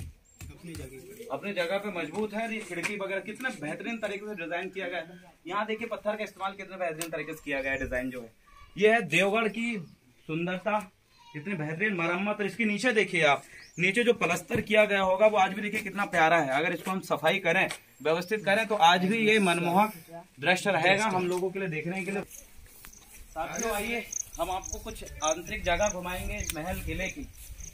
अपनी जगह पे मजबूत है। ये खिड़की वगैरह कितने बेहतरीन तरीके से डिजाइन किया गया है। यहाँ देखिए पत्थर का इस्तेमाल कितने बेहतरीन तरीके से किया गया है। डिजाइन जो है ये है देवगढ़ की सुंदरता, इतनी बेहतरीन मरम्मत। और इसके नीचे देखिए आप, नीचे जो प्लास्टर किया गया होगा वो आज भी देखिए कितना प्यारा है। अगर इसको हम सफाई करें, व्यवस्थित करें, तो आज भी ये मनमोहक दृश्य रहेगा हम लोगों के लिए देखने के लिए। साथियों आइए हम आपको कुछ आंतरिक जगह घुमाएंगे इस महल किले की,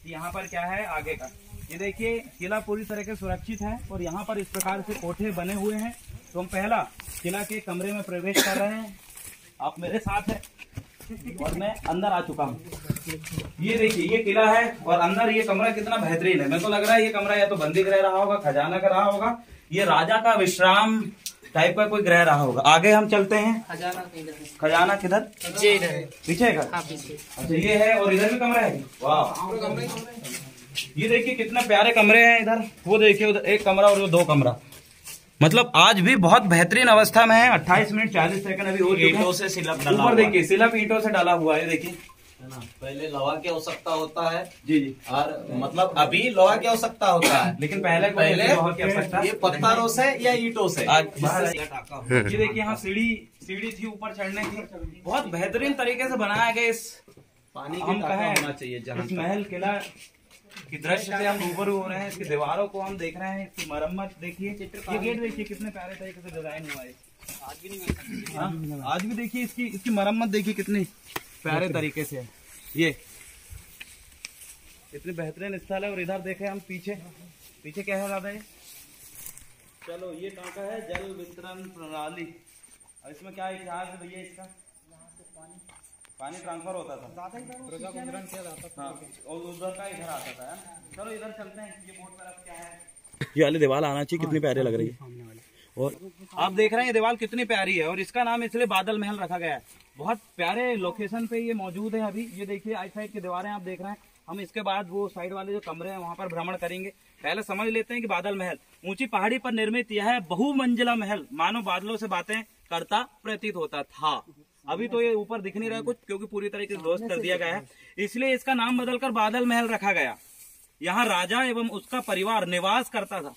यहाँ पर क्या है आगे का। ये देखिए किला पूरी तरह से सुरक्षित है, और यहाँ पर इस प्रकार से कोठे बने हुए हैं। तो हम पहला किला के कमरे में प्रवेश कर रहे हैं। आप मेरे साथ हैं और मैं अंदर आ चुका हूँ। ये देखिए ये किला है, और अंदर ये कमरा कितना बेहतरीन है। मेरे को लग रहा है ये कमरा या तो बंदी गृह रहा होगा, खजाना का रहा होगा, ये राजा का विश्राम टाइप का कोई ग्रह रहा होगा। आगे हम चलते हैं। खजाना किधर? पीछे का? अच्छा ये है, और इधर भी कमरा है। वाह ये देखिए कितने प्यारे कमरे हैं इधर। वो देखिए उधर एक कमरा और वो 2 कमरा। मतलब आज भी बहुत बेहतरीन अवस्था में है। 28 मिनट 40 सेकंड अभी हो चुके हैं। ईंटों से सिलप डाला ऊपर देखिए सिलप ईंटों से डाला हुआ है। देखिए है ना, पहले लोहा की आवश्यकता होता है जी जी, और मतलब अभी लोहा की आवश्यकता होता है, लेकिन पहले लोहा की आवश्यकता ये पत्थरों से या ईंटों से। ये देखिए यहाँ सीढ़ी थी ऊपर चढ़ने की। बहुत बेहतरीन तरीके से बनाया गया। इस पानी हम कहें होना चाहिए जहाँ इस महल किला की दृश्य से हम रूबरू हो रहे हैं। इसकी दीवारों को हम देख रहे हैं, इसकी मरम्मत देखिए। ये गेट देखिए कितने प्यारे तरीके से डिजाइन हुआ है। आज भी देखिए इसकी मरम्मत देखिए कितनी प्यारे तरीके से है। ये इतनी बेहतरीन स्थल है। और इधर देखे हम पीछे क्या है दादा ये? चलो ये कहाँ का है? जल वितरण प्रणाली। और इसमें क्या इतिहास है भैया इसका? पानी ट्रांसफर होता था, हाँ, और उधर का इधर आता था। चलो इधर चलते हैं। ये बोर्ड तरफ क्या है? ये वाली दीवार आना चाहिए, कितनी प्यारी लग रही है। और आप देख रहे हैं ये दीवार कितनी प्यारी है, और इसका नाम इसलिए बादल महल रखा गया है। बहुत प्यारे लोकेशन पे ये मौजूद है अभी। ये देखिए आइट साइड की दीवारें आप देख रहे हैं। हम इसके बाद वो साइड वाले जो कमरे हैं वहाँ पर भ्रमण करेंगे। पहले समझ लेते हैं कि बादल महल ऊंची पहाड़ी पर निर्मित यह है बहुमंजिला महल मानो बादलों से बातें करता प्रतीत होता था। अभी तो ये ऊपर दिख नहीं रहा कुछ क्योंकि पूरी तरीके से ध्वस्त कर दिया गया है, इसलिए इसका नाम बदलकर बादल महल रखा गया। यहाँ राजा एवं उसका परिवार निवास करता था।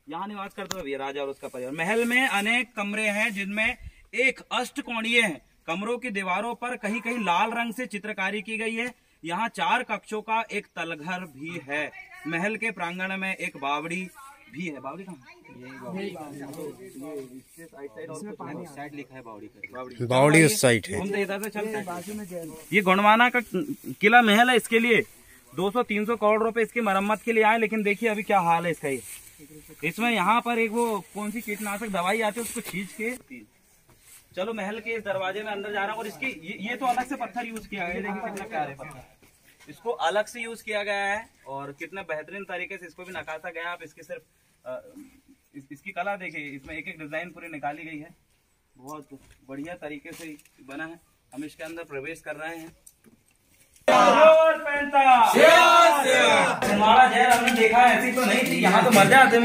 यहाँ निवास करता था भैया राजा और उसका परिवार। महल में अनेक कमरे हैं जिनमें एक अष्टकोणीय है। कमरों की दीवारों पर कहीं कहीं लाल रंग से चित्रकारी की गई है। यहाँ 4 कक्षों का एक तलघर भी है। महल के प्रांगण में एक बावड़ी भी है। बावड़ी कहाँ? बावड़ी उस साइड है। हम तो इधर से चलते हैं। ये गोंडवाना का किला महल है। इसके लिए 200-300 करोड़ रुपए इसकी मरम्मत के लिए आए, लेकिन देखिए अभी क्या हाल है इसका। ये इसमें यहाँ पर एक वो कौन सी कीटनाशक दवाई आती है उसको छींच के। चलो महल के इस दरवाजे में अंदर जा रहा हूँ। और इसकी ये तो अलग से पत्थर यूज किया गया है। देखिए कितना प्यारे पत्थर, इसको अलग से यूज किया गया है और कितने बेहतरीन तरीके से इसको भी नकाशा गया। आप इसकी सिर्फ इसकी कला देखिए, इसमें एक एक डिजाइन पूरी निकाली गई है। बहुत बढ़िया तरीके से बना है। हम इसके अंदर प्रवेश कर रहे हैं। हमारा जहर हमने देखा ऐसी तो नहीं थी, यहाँ तो मर जाते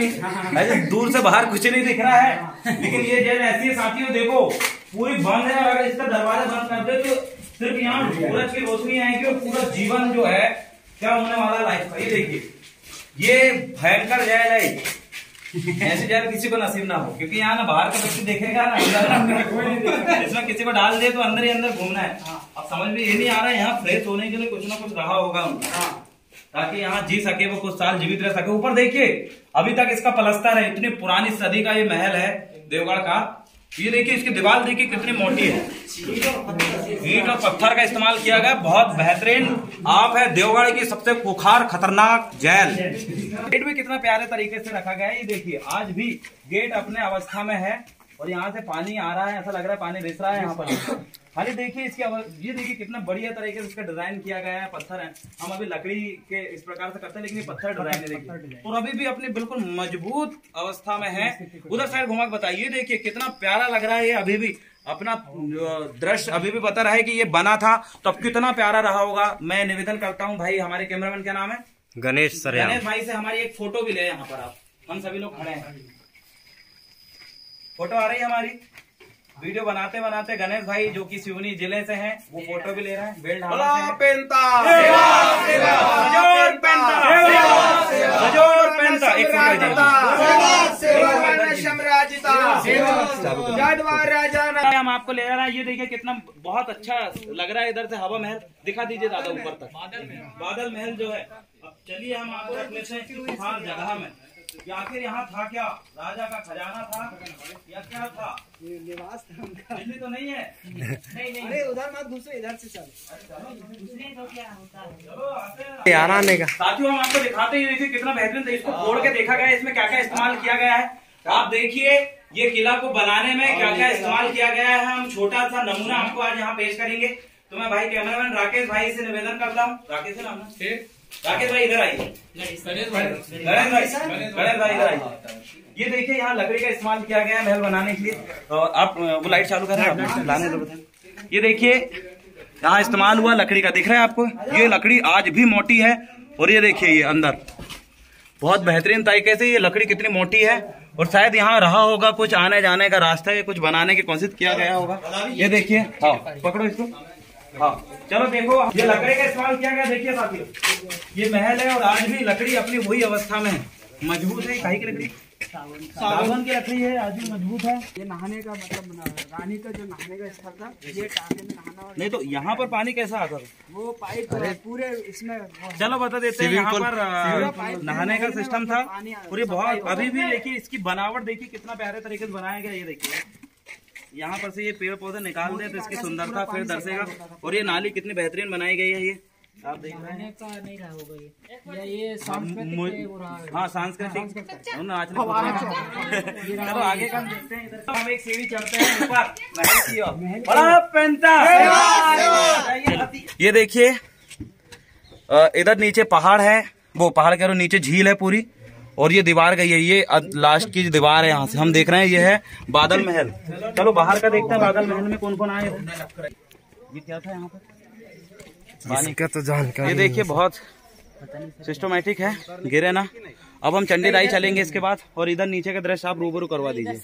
ऐसे दूर से बाहर कुछ नहीं दिख रहा है, लेकिन ये जहर ऐसी है साथियों। देखो पूरी बंद है और अगर इसका दरवाजा बंद कर दे तो सिर्फ यहाँ सूरज की रोशनी आएगी और पूरा जीवन जो है क्या होने वाला लाइफ का। ये देखिए ये भयंकर जहर है। ऐसे जहर किसी को नसीब ना हो, क्योंकि यहाँ ना बाहर का व्यक्ति देखेगा ना अंदर। इसमें किसी को डाल दे तो अंदर ही अंदर घूमना है। अब समझ में ये नहीं आ रहा है यहाँ फ्रेश होने के लिए कुछ ना कुछ रहा होगा ताकि यहाँ जी सके, वो कुछ साल जीवित रह सके। ऊपर देखिए अभी तक इसका पलस्तर है। इतनी पुरानी सदी का ये महल है देवगढ़ का। ये देखिए इसकी दीवार देखिए कितनी मोटी है। ईंट और पत्थर का इस्तेमाल किया गया। बहुत बेहतरीन आप है देवगढ़ की सबसे खुखार खतरनाक जेल। गेट भी कितना प्यारे तरीके से रखा गया है। ये देखिए आज भी गेट अपने अवस्था में है और यहाँ से पानी आ रहा है, ऐसा लग रहा है पानी रिस रहा है यहाँ पर। खाली देखिए इसकी ये देखिए कितना बढ़िया तरीके से इसका डिजाइन किया गया है। पत्थर है, हम अभी लकड़ी के इस प्रकार से करते हैं, लेकिन ये पत्थर डिजाइन है देखिए, और अभी भी अपनी बिल्कुल मजबूत अवस्था में है। उधर साइड घुमा के बताइए, देखिए कितना प्यारा लग रहा है। ये अभी भी अपना दृश्य अभी भी बता रहा है कि ये बना था तब कितना प्यारा रहा होगा। मैं निवेदन करता हूँ भाई, हमारे कैमरामैन क्या नाम है? गणेश सर। गणेश भाई से हमारी एक फोटो भी ले यहाँ पर। आप हम सभी लोग खड़े हैं, फोटो आ रही है हमारी। वीडियो बनाते बनाते गणेश भाई जो कि सिवनी जिले से हैं वो फोटो भी ले रहे हैं। बेल्ट हम आपको ले रहा है। ये देखिए कितना बहुत अच्छा लग रहा है। इधर से हवा महल दिखा दीजिए दादा ऊपर तक। बादल महल जो है, अब चलिए हम आपको रख लेते हैं हर जगह में। आखिर यहाँ था क्या? राजा का खजाना था या क्या था? ये निवास था उनका। बिजली तो नहीं है? नहीं। अरे उधर मत घुसो, इधर से चलो। चलो आने का साथियों हम आपको दिखाते हैं। देखिए कितना बेहतरीन था। इसको फोड़ के देखा गया है, इसमें क्या क्या इस्तेमाल किया गया है। आप देखिए ये किला को बनाने में क्या क्या इस्तेमाल किया गया है। हम छोटा सा नमूना आपको आज यहाँ पेश करेंगे। तो मैं भाई कैमरामैन राकेश भाई से निवेदन करता हूँ। राकेश है नाम? राकेश भाई इधर आइए। गणेश भाई इधर आइए। ये देखिए यहाँ लकड़ी का इस्तेमाल किया गया है महल बनाने के लिए। आप वो लाइट चालू करें, लाने दो। ये देखिए यहाँ इस्तेमाल हुआ लकड़ी का, दिख रहा है आपको? ये लकड़ी आज भी मोटी है। और ये देखिए ये अंदर बहुत बेहतरीन तरीके से ये लकड़ी कितनी मोटी है। और शायद यहाँ रहा होगा कुछ आने जाने का रास्ता, या कुछ बनाने की कोशिश किया गया होगा। ये देखिए, हाँ पकड़ो इसको। हाँ चलो देखो ये लकड़ी का इस्तेमाल किया गया। देखिए साथियों ये महल है और आज भी लकड़ी अपनी वही अवस्था में है, मजबूत है। काहे की लकड़ी? सागवान की लकड़ी है, आज भी मजबूत है। ये नहाने का मतलब रानी का जो नहाने का स्थल था, ये टाके में नहाना। नहीं तो यहाँ पर पानी कैसा आता था? वो पाइप पूरे इसमें। चलो बता देते हैं, यहाँ पर नहाने का सिस्टम था। और ये बहुत अभी भी देखिए इसकी बनावट देखिए कितना प्यारे तरीके से बनाया गया। ये देखिए यहाँ पर से ये पेड़ पौधे निकाल दे तो इसकी सुंदरता फिर दर्शेगा। और ये नाली कितनी बेहतरीन बनाई गई है। ये आप देख रहे हैं। हाँ सांस्कृतिक चलो आगे का देखते हैं। इधर हम एक सीढ़ी चढ़ते हैं ऊपर महल की। ये देखिए इधर नीचे पहाड़ है, वो पहाड़ कह रहा हूँ, नीचे झील है पूरी। और ये दीवार गई है, ये लास्ट की जो दीवार है यहाँ से हम देख रहे हैं, ये है बादल महल। चलो बाहर का देखते हैं बादल महल में कौन कौन आए। ये क्या था यहाँ पर? इसका तो जानकारी ये देखिए बहुत सिस्टमेटिक है, गिरे ना। अब हम चंडीदाई चलेंगे इसके बाद, और इधर नीचे का दृश्य आप रूबरू करवा दीजिए।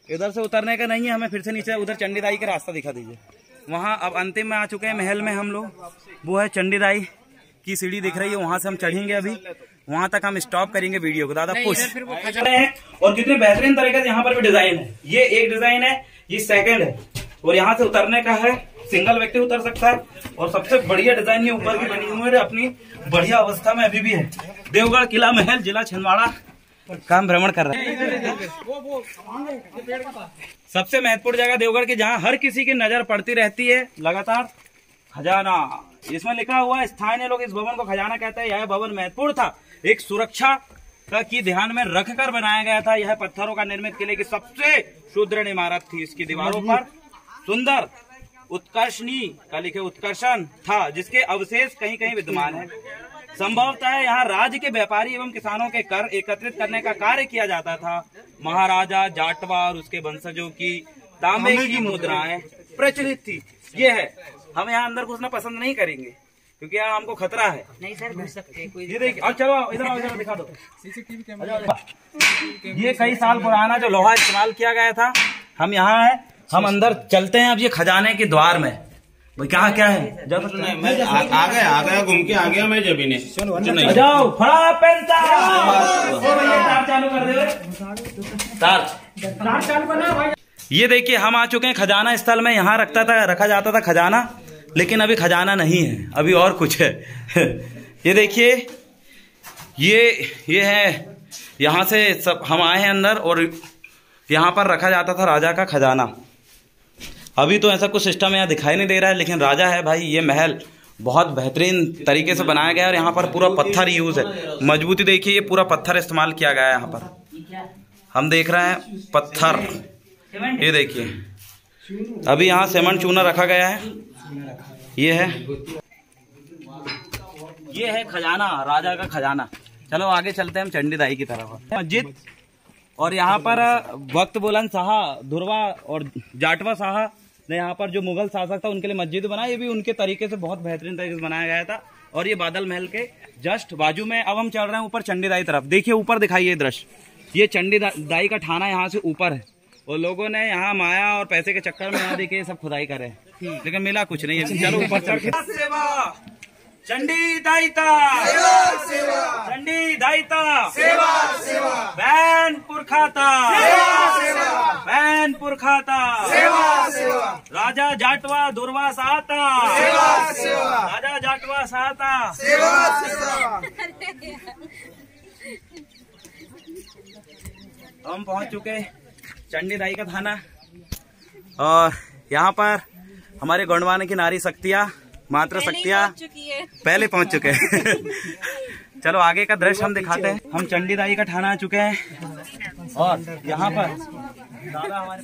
इधर से उतरने का नहीं है हमें, फिर से नीचे उधर चंडीदाई का रास्ता दिखा दीजिए। वहाँ अब अंतिम में आ चुके हैं महल में हम लोग, वो है चंडीदाई की सीढ़ी दिख रही है, वहाँ से हम चढ़ेंगे। अभी वहाँ तक हम स्टॉप करेंगे वीडियो को। दादा पुश है, और कितने बेहतरीन तरीके से यहाँ पर भी डिजाइन है। ये एक डिजाइन है, ये सेकंड है, और यहाँ से उतरने का है, सिंगल व्यक्ति उतर सकता है। और सबसे बढ़िया डिजाइन ये ऊपर की बनी हुई है, अपनी बढ़िया अवस्था में अभी भी है। देवगढ़ किला महल, जिला छिंदवाड़ा का हम भ्रमण कर रहे हैं। सबसे महत्वपूर्ण जगह देवगढ़ की, जहाँ हर किसी की नजर पड़ती रहती है लगातार, खजाना। इसमें लिखा हुआ है, स्थानीय लोग इस भवन को खजाना कहते हैं। यह भवन महत्वपूर्ण था, एक सुरक्षा की ध्यान में रखकर बनाया गया था। यह पत्थरों का निर्मित किले की सबसे सुदृढ़ इमारत थी। इसकी दीवारों पर सुंदर उत्कर्षणी का लिखे उत्कर्षण था, जिसके अवशेष कहीं कहीं विद्यमान है। संभवतः यहाँ राज्य के व्यापारी एवं किसानों के कर एकत्रित करने का कार्य किया जाता था। महाराजा जाटवा और उसके वंशजों की तांबे की मुद्राएं प्रचलित थी। ये है, हम यहाँ अंदर घुसना पसंद नहीं करेंगे क्योंकि यहाँ हमको खतरा है। नहीं सर, घुस सकते हैं। ये देखिए, अब चलो इधर आओ, इधर दिखा दो सीसीटीवी कैमरा। ये कई साल पुराना जो लोहा इस्तेमाल किया गया था, हम यहाँ है, हम अंदर चलते हैं। अब ये खजाने के द्वार में भाई कहाँ क्या है, जब मैं आ गया घूम के आ गया मैं जब इन्हें जाओ फड़ा पेंटा तार चालू कर दे, तार चालू करना भाई। ये देखिए, हम आ चुके हैं खजाना स्थल में। यहाँ रखा जाता था खजाना, लेकिन अभी खजाना नहीं है, अभी और कुछ है। ये देखिए, ये है, यहाँ से सब हम आए हैं अंदर, और यहाँ पर रखा जाता था राजा का खजाना। अभी तो ऐसा कुछ सिस्टम यहाँ दिखाई नहीं दे रहा है, लेकिन राजा है भाई। ये महल बहुत बेहतरीन तरीके से बनाया गया है, और यहाँ पर पूरा पत्थर यूज है। मजबूती देखिए, ये पूरा पत्थर इस्तेमाल किया गया है। यहाँ पर हम देख रहे हैं पत्थर, ये देखिए, अभी यहाँ सीमेंट चूना रखा गया है। ये है खजाना, राजा का खजाना। चलो आगे चलते हैं हम चंडीदाई की तरफ। मस्जिद, और यहाँ पर वक्त बुलंद शाह धुरवा और जाटवा शाह ने यहाँ पर जो मुगल शासक था उनके लिए मस्जिद बनाई। ये भी उनके तरीके से बहुत बेहतरीन तरीके से बनाया गया था। और ये बादल महल के जस्ट बाजू में अब हम चल रहे हैं ऊपर चंडीदाई तरफ। देखिए ऊपर दिखाइए दृश्य, ये चंडीदाई का थाना यहाँ से ऊपर है, और लोगों ने यहाँ माया और पैसे के चक्कर में यहाँ देखिए सब खुदाई करे, लेकिन मिला कुछ नहीं है। चलो ऊपर चढ़ के चंडीदाईता चंडीदाईता बैन पुरखाता बैन पुरखाता राजा जाटवा दुर्वा साता राजा जाटवा साता। हम पहुंच चुके चंडीदाई का थाना, और यहाँ पर हमारे गोंडवाने की नारी शक्तियाँ, मात्र शक्तियाँ पहले पहुंच चुके हैं। चलो आगे का दृश्य हम दिखाते हैं। हम चंडीदाई का थाना आ चुके हैं, और यहाँ पर दादा हमारे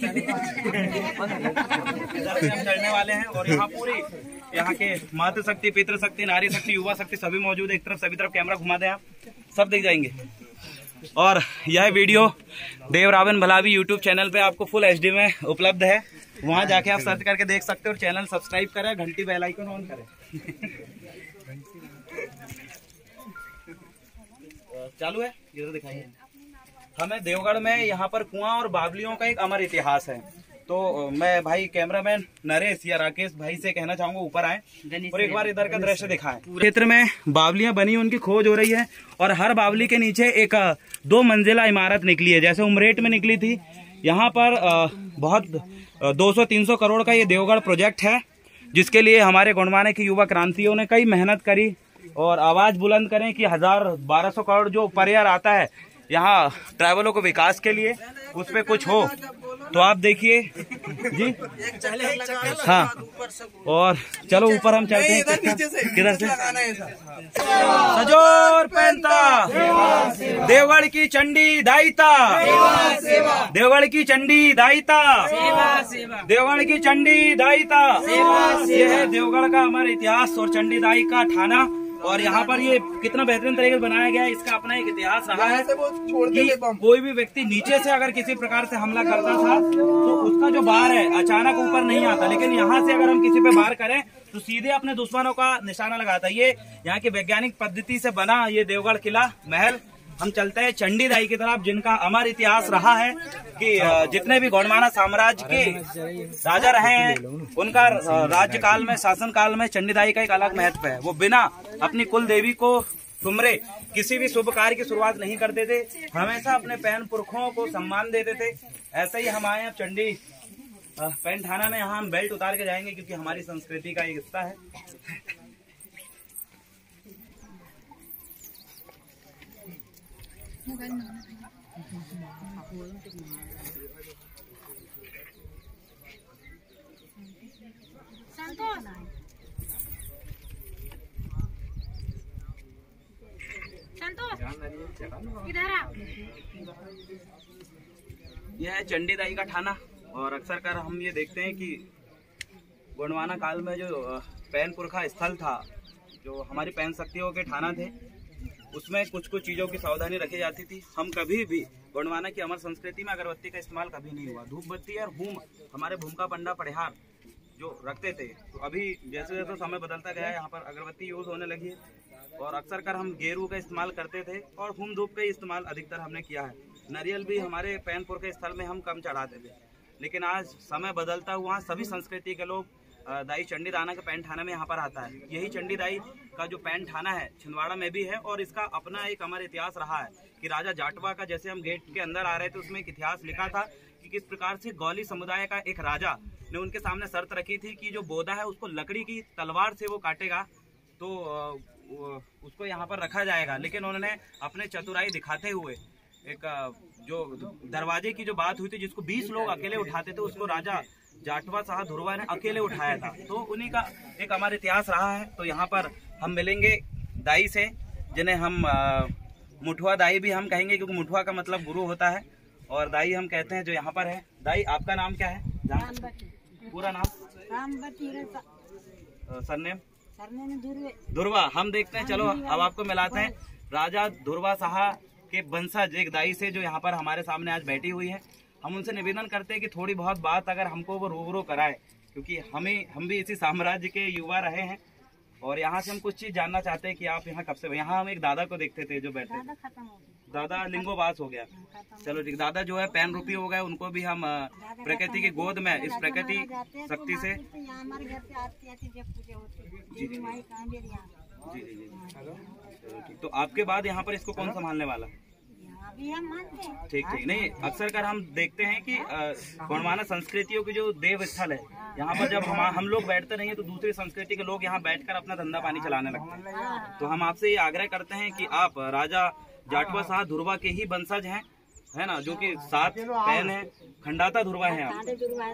चढ़ने वाले हैं, और यहाँ पूरी यहाँ के मातृ शक्ति, पितृ शक्ति, नारी शक्ति, युवा शक्ति सभी मौजूद है। एक तरफ सभी तरफ कैमरा घुमा दें, आप सब दिख जाएंगे। और यह वीडियो देव रावण भलावी यूट्यूब चैनल पे आपको फुल HD में उपलब्ध है, वहां जाके आप सर्च करके देख सकते हो। और चैनल सब्सक्राइब करें, घंटी बेल आइकन ऑन करें। चालू है, ये तो दिखाइए। हमें देवगढ़ में यहाँ पर कुआं और बावलियों का एक अमर इतिहास है। तो मैं भाई कैमरामैन नरेश या राकेश भाई से कहना चाहूंगा ऊपर आए और एक बार इधर का दृश्य दिखाएं। क्षेत्र में बावलियां बनी, उनकी खोज हो रही है, और हर बावली के नीचे एक 2 मंजिला इमारत निकली है, जैसे उमरेट में निकली थी। यहाँ पर बहुत 200-300 करोड़ का ये देवगढ़ प्रोजेक्ट है, जिसके लिए हमारे गोंडवाने की युवा क्रांतियों ने कई मेहनत करी और आवाज बुलंद करें कि 1000-1200 करोड़ जो परियार आता है यहाँ ट्रैवलों को विकास के लिए, उस पे कुछ हो। तो आप देखिए जी, हाँ, और चलो ऊपर हम चलते हैं। किधर से? सजोर पेंता देवगढ़ की चंडी दायिता, देवगढ़ की चंडी दायिता, देवगढ़ की चंडी दायिता। यह है देवगढ़ का हमारा इतिहास और चंडीदाई का थाना और यहाँ पर ये कितना बेहतरीन तरीके से बनाया गया है। इसका अपना एक इतिहास रहा है कि कोई भी व्यक्ति नीचे से अगर किसी प्रकार से हमला करता था तो उसका जो बार है अचानक ऊपर नहीं आता, लेकिन यहाँ से अगर हम किसी पे वार करें तो सीधे अपने दुश्मनों का निशाना लगाता है। ये यहाँ की वैज्ञानिक पद्धति से बना ये देवगढ़ किला महल। हम चलते हैं चंडीदाई की तरफ, जिनका अमर इतिहास रहा है कि जितने भी गोंडवाना साम्राज्य के राजा रहे हैं उनका राज्यकाल में, शासन काल में चंडीदाई का एक अलग महत्व है। वो बिना अपनी कुल देवी को सुमरे किसी भी शुभ कार्य की शुरुआत नहीं करते थे, हमेशा अपने पैन पुरखों को सम्मान देते थे। ऐसे ही हम आए चंडी पैन थाना में, यहाँ हम बेल्ट उतार के जाएंगे क्योंकि हमारी संस्कृति का एक हिस्सा है। यह है चंडीदाई का थाना और अक्सर कर हम ये देखते हैं कि गोंडवाना काल में जो पैन पुरखा स्थल था, जो हमारी पैन शक्तियों के थाना थे, उसमें कुछ कुछ चीज़ों की सावधानी रखी जाती थी। हम कभी भी गोंडवाना की अमर संस्कृति में अगरबत्ती का इस्तेमाल कभी नहीं हुआ। धूप बत्ती और हूम हमारे भूमिका पंडा परिहार जो रखते थे, तो अभी जैसे जैसे समय बदलता गया है यहाँ पर अगरबत्ती यूज होने लगी है और अक्सर कर हम गेरू का इस्तेमाल करते थे और हूम धूप का इस्तेमाल अधिकतर हमने किया है। नारियल भी हमारे पैनपुर के स्थल में हम कम चढ़ाते थे, लेकिन आज समय बदलता हुआ सभी संस्कृति के लोग दाई चंडी दाना का पैन थाना में यहाँ पर आता है। यही चंडी दाई का जो पैन थाना है छिंदवाड़ा में भी है और इसका अपना एक अमर इतिहास रहा है कि राजा जाटवा का, जैसे हम गेट के अंदर आ रहे थे उसमें एक इतिहास लिखा था कि किस प्रकार से गौली समुदाय का एक राजा ने उनके सामने शर्त रखी थी कि जो बोधा है उसको लकड़ी की तलवार से वो काटेगा तो उसको यहाँ पर रखा जाएगा। लेकिन उन्होंने अपने चतुराई दिखाते हुए एक जो दरवाजे की जो बात हुई थी जिसको 20 लोग अकेले उठाते थे, उसको राजा जाटवा शाह धुरवा ने अकेले उठाया था। तो उन्हीं का एक हमारा इतिहास रहा है। तो यहाँ पर हम मिलेंगे दाई से, जिन्हें हम मुठुआ दाई भी हम कहेंगे क्योंकि मुठुआ का मतलब गुरु होता है और दाई हम कहते हैं जो यहाँ पर है। दाई आपका नाम क्या है? पूरा नाम? सरनेम? धुरवा। हम देखते हैं, चलो अब आपको मिलाते हैं राजा धुरवा शाह के वंशज एक दाई से जो यहाँ पर हमारे सामने आज बैठी हुई है। हम उनसे निवेदन करते हैं कि थोड़ी बहुत बात अगर हमको वो रूबरू कराए, क्योंकि हम भी इसी साम्राज्य के युवा रहे हैं और यहाँ से हम कुछ चीज जानना चाहते हैं कि आप यहाँ कब से। यहाँ हम एक दादा को देखते थे जो बैठे, दादा लिंगोवास हो गया। चलो ठीक, दादा जो है पैन रूपी हो गए, उनको भी हम प्रकृति की गोद में इस प्रकृति शक्ति से जी जी जी। तो आपके बाद यहाँ पर इसको कौन संभालने वाला? ठीक ठीक। नहीं, अक्सर कर हम देखते हैं कि गोंडवाना संस्कृतियों की जो देव स्थल है, यहाँ पर जब हम लोग बैठते नहीं है तो दूसरी संस्कृति के लोग यहाँ बैठकर अपना धंधा पानी चलाने लगते हैं। तो हम आपसे ये आग्रह करते हैं कि आप राजा जाटवा शाह धुरवा के ही वंशज हैं, है ना, जो कि 7 पैन है, खंडाता धुरवा है, आप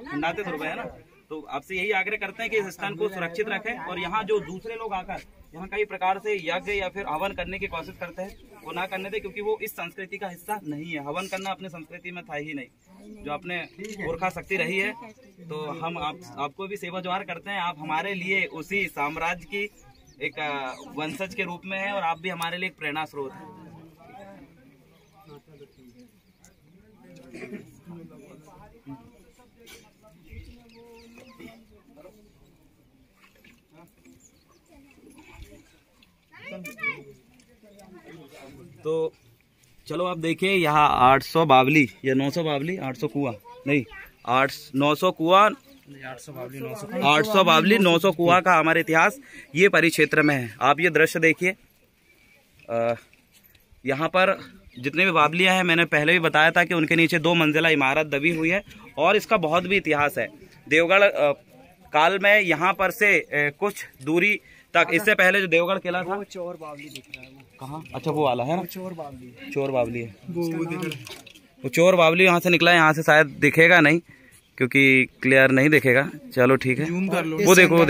खंडाते धुरवा है ना। तो आपसे यही आग्रह करते हैं कि इस स्थान को सुरक्षित रखें और यहाँ जो दूसरे लोग आकर यहाँ कई प्रकार से यज्ञ या फिर हवन करने की कोशिश करते हैं वो ना करने दे, क्योंकि वो इस संस्कृति का हिस्सा नहीं है। हवन करना अपने संस्कृति में था ही नहीं, जो अपने पुरखा शक्ति रही है। तो हम आपको भी सेवा जोहार करते हैं। आप हमारे लिए उसी साम्राज्य की एक वंशज के रूप में है और आप भी हमारे लिए एक प्रेरणा स्रोत है। तो चलो आप देखिए यहाँ 800 बावली या 900 बावली, 800 कुआं नहीं, 900 कुआं, 800 बावली 900 कुआं का हमारे इतिहास ये परिक्षेत्र में है। आप ये दृश्य देखिए, यहाँ पर जितने भी बावलियाँ हैं, मैंने पहले भी बताया था कि उनके नीचे 2 मंजिला इमारत दबी हुई है और इसका बहुत भी इतिहास है। देवगढ़ काल में यहाँ पर से कुछ दूरी तक, इससे पहले जो देवगढ़ किला था, चोर बावली दिख रहा है। कहाँ? अच्छा वो वाला है ना, चोर बावली, चोर बावली है वो चोर बावली यहाँ से निकला है। यहाँ से शायद दिखेगा नहीं क्योंकि क्लियर नहीं दिखेगा। चलो ठीक है, वो देखो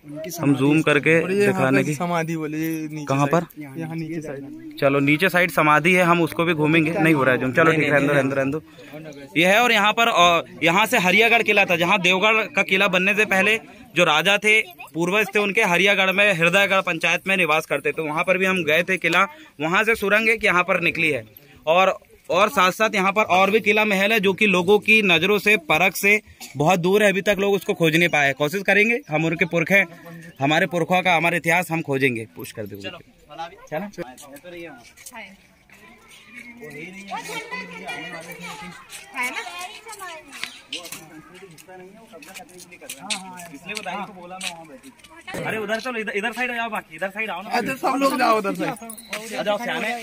हम जूम करके दिखाने की। समाधि बोले कहाँ पर? यहाँ नीचे साइड। चलो नीचे साइड समाधि है, हम उसको भी घूमेंगे। नहीं हो रहा है जूम, चलो ठीक है, रहने दो। ये है, और यहाँ पर यहाँ से हरियागढ़ किला था, जहाँ देवगढ़ का किला बनने से पहले जो राजा थे पूर्वज थे उनके हरियागढ़ में हृदयगढ़ पंचायत में निवास करते थे। वहाँ पर भी हम गए थे किला, वहाँ से सुरंग एक यहाँ पर निकली है। और साथ साथ यहाँ पर और भी किला महल है जो कि लोगों की नजरों से परख से बहुत दूर है, अभी तक लोग उसको खोज नहीं पाए। कोशिश करेंगे, हम उनके पुरखे, हमारे पुरखों का हमारे इतिहास हम खोजेंगे, पुश कर देंगे। इसलिए बताइए तो बोला मैं वहाँ बैठी। अरे उधर चलो, इधर साइड जाओ, बाकी इधर साइड आओ ना। अच्छा सब लोग जाओ उधर साइड। आ जाओ सियाने,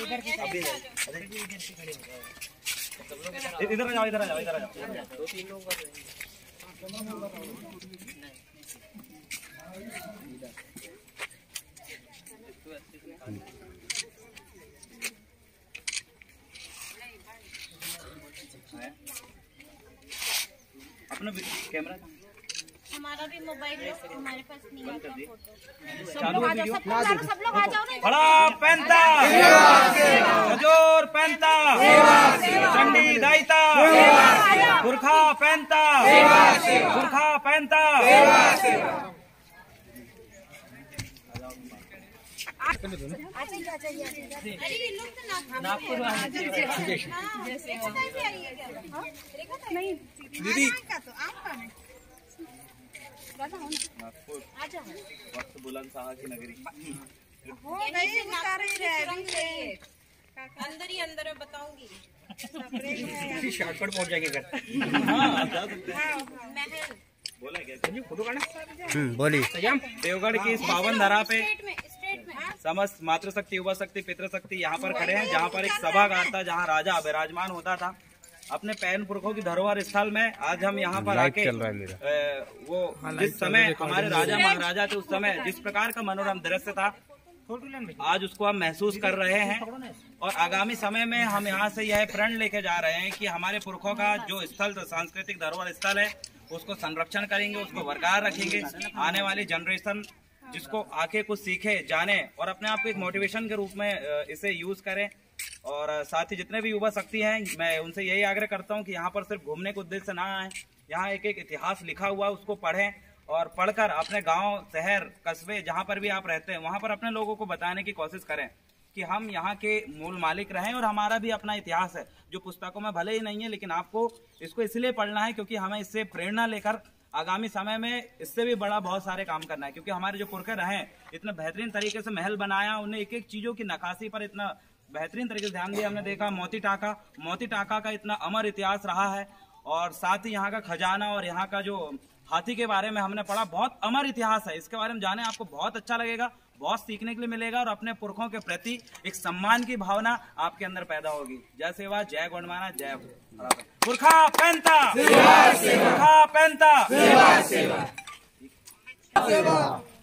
इधर आ जाओ, इधर आ जाओ, इधर आ जाओ। 2-3 लोग अपना कैमरा हमारा भी मोबाइल है, हमारे पास नहीं है फोटो। चालू है वीडियो। सब लोग आ जाओ ना। बड़ा पैंता, हजूर पैंता, चंडी दाइता, पुरखा पैंता, पुरखा पैंता। दीदी बुलंदशहर की नगरी अंदर ही अंदर बताऊंगी। शॉर्टकट पहुंच जाएंगे घर। बोली। देवगढ़ की इस पावन धरा पे समस्त मातृशक्ति, युवा शक्ति, पितृशक्ति यहाँ पर खड़े हैं, जहाँ पर एक सभागार था जहाँ राजा विराजमान होता था अपने पैन पुरखों की धरोहर स्थल में। आज हम यहाँ पर आके वो जिस समय हमारे राजा महाराजा थे उस समय जिस प्रकार का मनोरम दृश्य था, आज उसको हम महसूस कर रहे हैं। और आगामी समय में हम यहाँ से यह प्रण लेके जा रहे हैं कि हमारे पुरखों का जो स्थल सांस्कृतिक धरोहर स्थल है उसको संरक्षण करेंगे, उसको बरकरार रखेंगे। आने वाली जनरेशन जिसको आके कुछ सीखे, जाने और अपने आप को एक मोटिवेशन के रूप में इसे यूज करें। और साथ ही जितने भी युवा शक्ति हैं, मैं उनसे यही आग्रह करता हूं कि यहाँ पर सिर्फ घूमने के उद्देश्य से ना आए, यहाँ एक एक इतिहास लिखा हुआ है उसको पढ़ें और पढ़कर अपने गांव, शहर, कस्बे जहाँ पर भी आप रहते हैं वहाँ पर अपने लोगों को बताने की कोशिश करें कि हम यहाँ के मूल मालिक रहें और हमारा भी अपना इतिहास है जो पुस्तकों में भले ही नहीं है, लेकिन आपको इसको इसलिए पढ़ना है क्योंकि हमें इससे प्रेरणा लेकर आगामी समय में इससे भी बड़ा बहुत सारे काम करना है। क्योंकि हमारे जो पुरखे रहे इतने बेहतरीन तरीके से महल बनाया, उन्हें एक एक चीजों की नक्काशी पर इतना बेहतरीन तरीके से ध्यान दिया। हमने देखा मोती टाका का इतना अमर इतिहास रहा है। और साथ ही यहाँ का खजाना और यहाँ का जो हाथी के बारे में हमने पढ़ा, बहुत अमर इतिहास है। इसके बारे में जाने आपको बहुत अच्छा लगेगा, बहुत सीखने के लिए मिलेगा और अपने पुरखों के प्रति एक सम्मान की भावना आपके अंदर पैदा होगी। जय सेवा, जय गोंडमाना, जय पुरखा पैंता, पुरखा पैंता।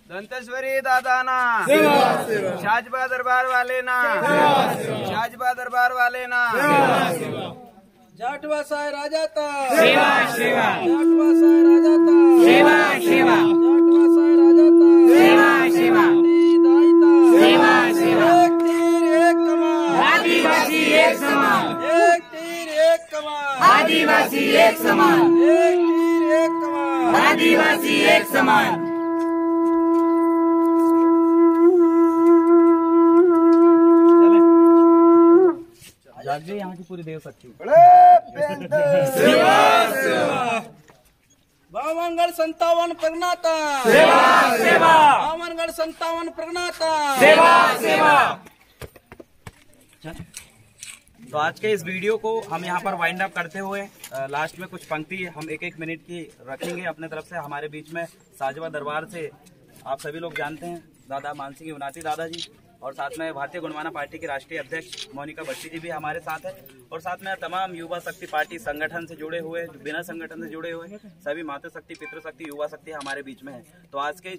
दंतेश्वरी दादाना, शाजबा दरबार वाले ना, शाजबा दरबार वाले ना, जाटवा साय राजा ता, सेवा सेवा, जाटवा साय राजा ता, सेवा सेवा, जाटवा साय राजा ता, सेवा सेवा, सेवा सेवा। एक तीर एक कमान, आदिवासी एक समान, एक तीर एक कमान, आदिवासी एक समान, एक तीर एक कमान, आदिवासी एक समान। जागिए यहाँ की पूरी देव शक्ति। बावनगढ़ 57 प्रगनाता, सेवा सेवा, बावनगढ़ 57 प्रगनाता, सेवा सेवा। तो आज के इस वीडियो को हम यहाँ पर वाइंड अप करते हुए लास्ट में कुछ पंक्ति हम एक एक मिनट की रखेंगे अपने तरफ से। हमारे बीच में साजवा दरबार से आप सभी लोग जानते हैं दादा मानसिंह उनाती दादाजी, और साथ में भारतीय गोंडमाना पार्टी के राष्ट्रीय अध्यक्ष मोनिका बट्टी जी भी हमारे साथ है, और साथ में तमाम युवा शक्ति पार्टी संगठन से जुड़े हुए, बिना संगठन से जुड़े हुए सभी मातृशक्ति, पितृशक्ति, युवा शक्ति हमारे बीच में है। तो आज के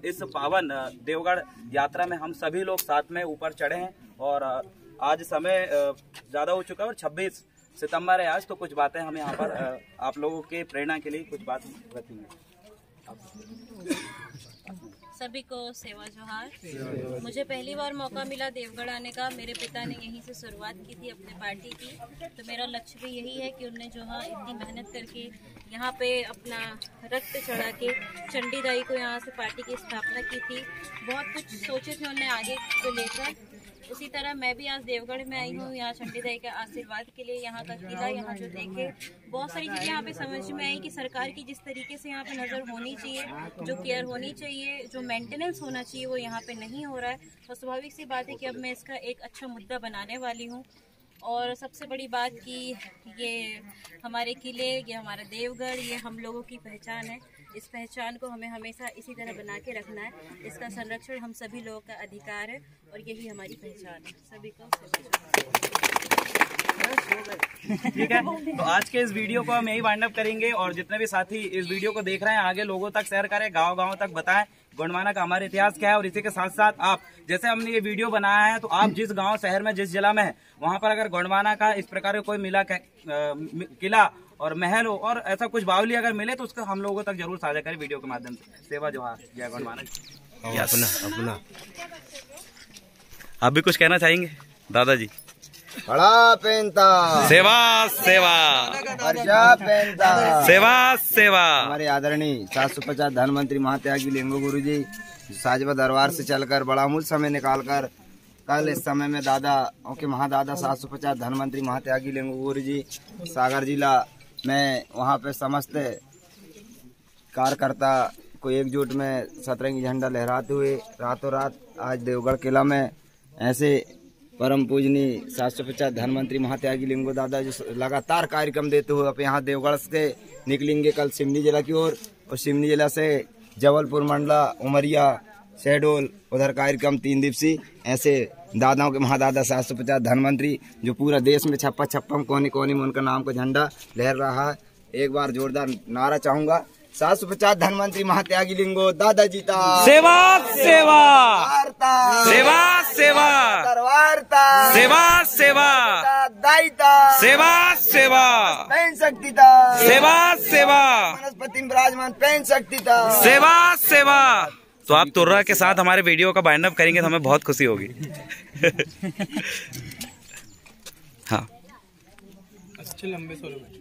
इस पावन देवगढ़ यात्रा में हम सभी लोग साथ में ऊपर चढ़े हैं और आज समय ज्यादा हो चुका है और 26 सितंबर है आज। तो कुछ बातें हम यहाँ पर आप लोगों के प्रेरणा के लिए कुछ बात रखेंगे। सभी को सेवा जोहार। मुझे पहली बार मौका मिला देवगढ़ आने का। मेरे पिता ने यहीं से शुरुआत की थी अपने पार्टी की, तो मेरा लक्ष्य भी यही है कि उनने जो है इतनी मेहनत करके यहाँ पे अपना रक्त चढ़ा के चंडीदाई को यहाँ से पार्टी की स्थापना की थी। बहुत कुछ सोचे थे उन्होंने आगे को लेकर। उसी तरह मैं भी आज देवगढ़ में आई हूँ यहाँ चंडीदाई के आशीर्वाद के लिए। यहाँ का किला, यहाँ जो देखे बहुत सारी चीज़ें यहाँ पे समझ में आई कि सरकार की जिस तरीके से यहाँ पे नज़र होनी चाहिए, जो केयर होनी चाहिए, जो मेंटेनेंस होना चाहिए, वो यहाँ पे नहीं हो रहा है। तो स्वाभाविक सी बात है कि अब मैं इसका एक अच्छा मुद्दा बनाने वाली हूँ। और सबसे बड़ी बात कि ये हमारे किले, ये हमारा देवगढ़, ये हम लोगों की पहचान है। इस पहचान को हमें हमेशा इसी तरह बना के रखना है। इसका संरक्षण हम सभी लोगों का अधिकार है और यही हमारी पहचान है। सभी को ठीक है, तो आज के इस वीडियो को हम यही वाइंड अप करेंगे। और जितने भी साथी इस वीडियो को देख रहे हैं, आगे लोगों तक शेयर करें, गांव-गांव तक बताएं गोंडवाना का हमारा इतिहास क्या है। और इसी के साथ साथ आप, जैसे हमने ये वीडियो बनाया है, तो आप जिस गांव, शहर में, जिस जिला में है, वहां पर अगर गोंडवाना का इस प्रकार का कोई मिला किला और महल हो और ऐसा कुछ बावली अगर मिले, तो उसको हम लोगों तक जरूर साझा करें वीडियो के माध्यम से। सेवा जोहार, जय गोंडवाना। अपना आप भी कुछ कहना चाहेंगे दादाजी? बड़ा पेंता सेवा सेवा, वर्षा पेंता सेवा सेवा। हमारे आदरणीय 750 धनमंत्री महात्यागी लिंगो गुरु जी साजवा दरबार से चलकर बड़ा अमूल्य समय निकालकर कल इस समय में दादा के महादादा 750 धनमंत्री महात्यागी लिंगो गुरु जी सागर जिला में वहाँ पे समस्त कार्यकर्ता को एकजुट में सतरंगी झंडा लहराते हुए रातों रात आज देवगढ़ किला में ऐसे परम पूजनीय 750 धनमंत्री महात्यागी लिंगो दादा जो लगातार कार्यक्रम देते हुए अब यहाँ देवगढ़ से निकलेंगे कल सिवनी जिला की ओर, और सिवनी जिला से जबलपुर, मंडला, उमरिया, शहडोल, उधर कार्यक्रम 3 दिवसीय। ऐसे दादाओं के महादादा 750 धनमंत्री जो पूरा देश में छप्पा कोने कोने में उनका नाम का झंडा लहर रहा है। एक बार जोरदार नारा चाहूंगा, 750 धनमंत्री महात्यागी लिंगो दादा जीता। सेवा सेवा, सेवा सेवा, दरबारता सेवा सेवा, दायिता सेवा सेवा, पैन शक्तिता सेवा सेवा, वनस्पति विराजमान पैन शक्तिता सेवा सेवा। तो आप तुर्रा के साथ हमारे वीडियो का बाइंड अप करेंगे तो हमें बहुत खुशी होगी। हाँ, अच्छे लंबे सोलो में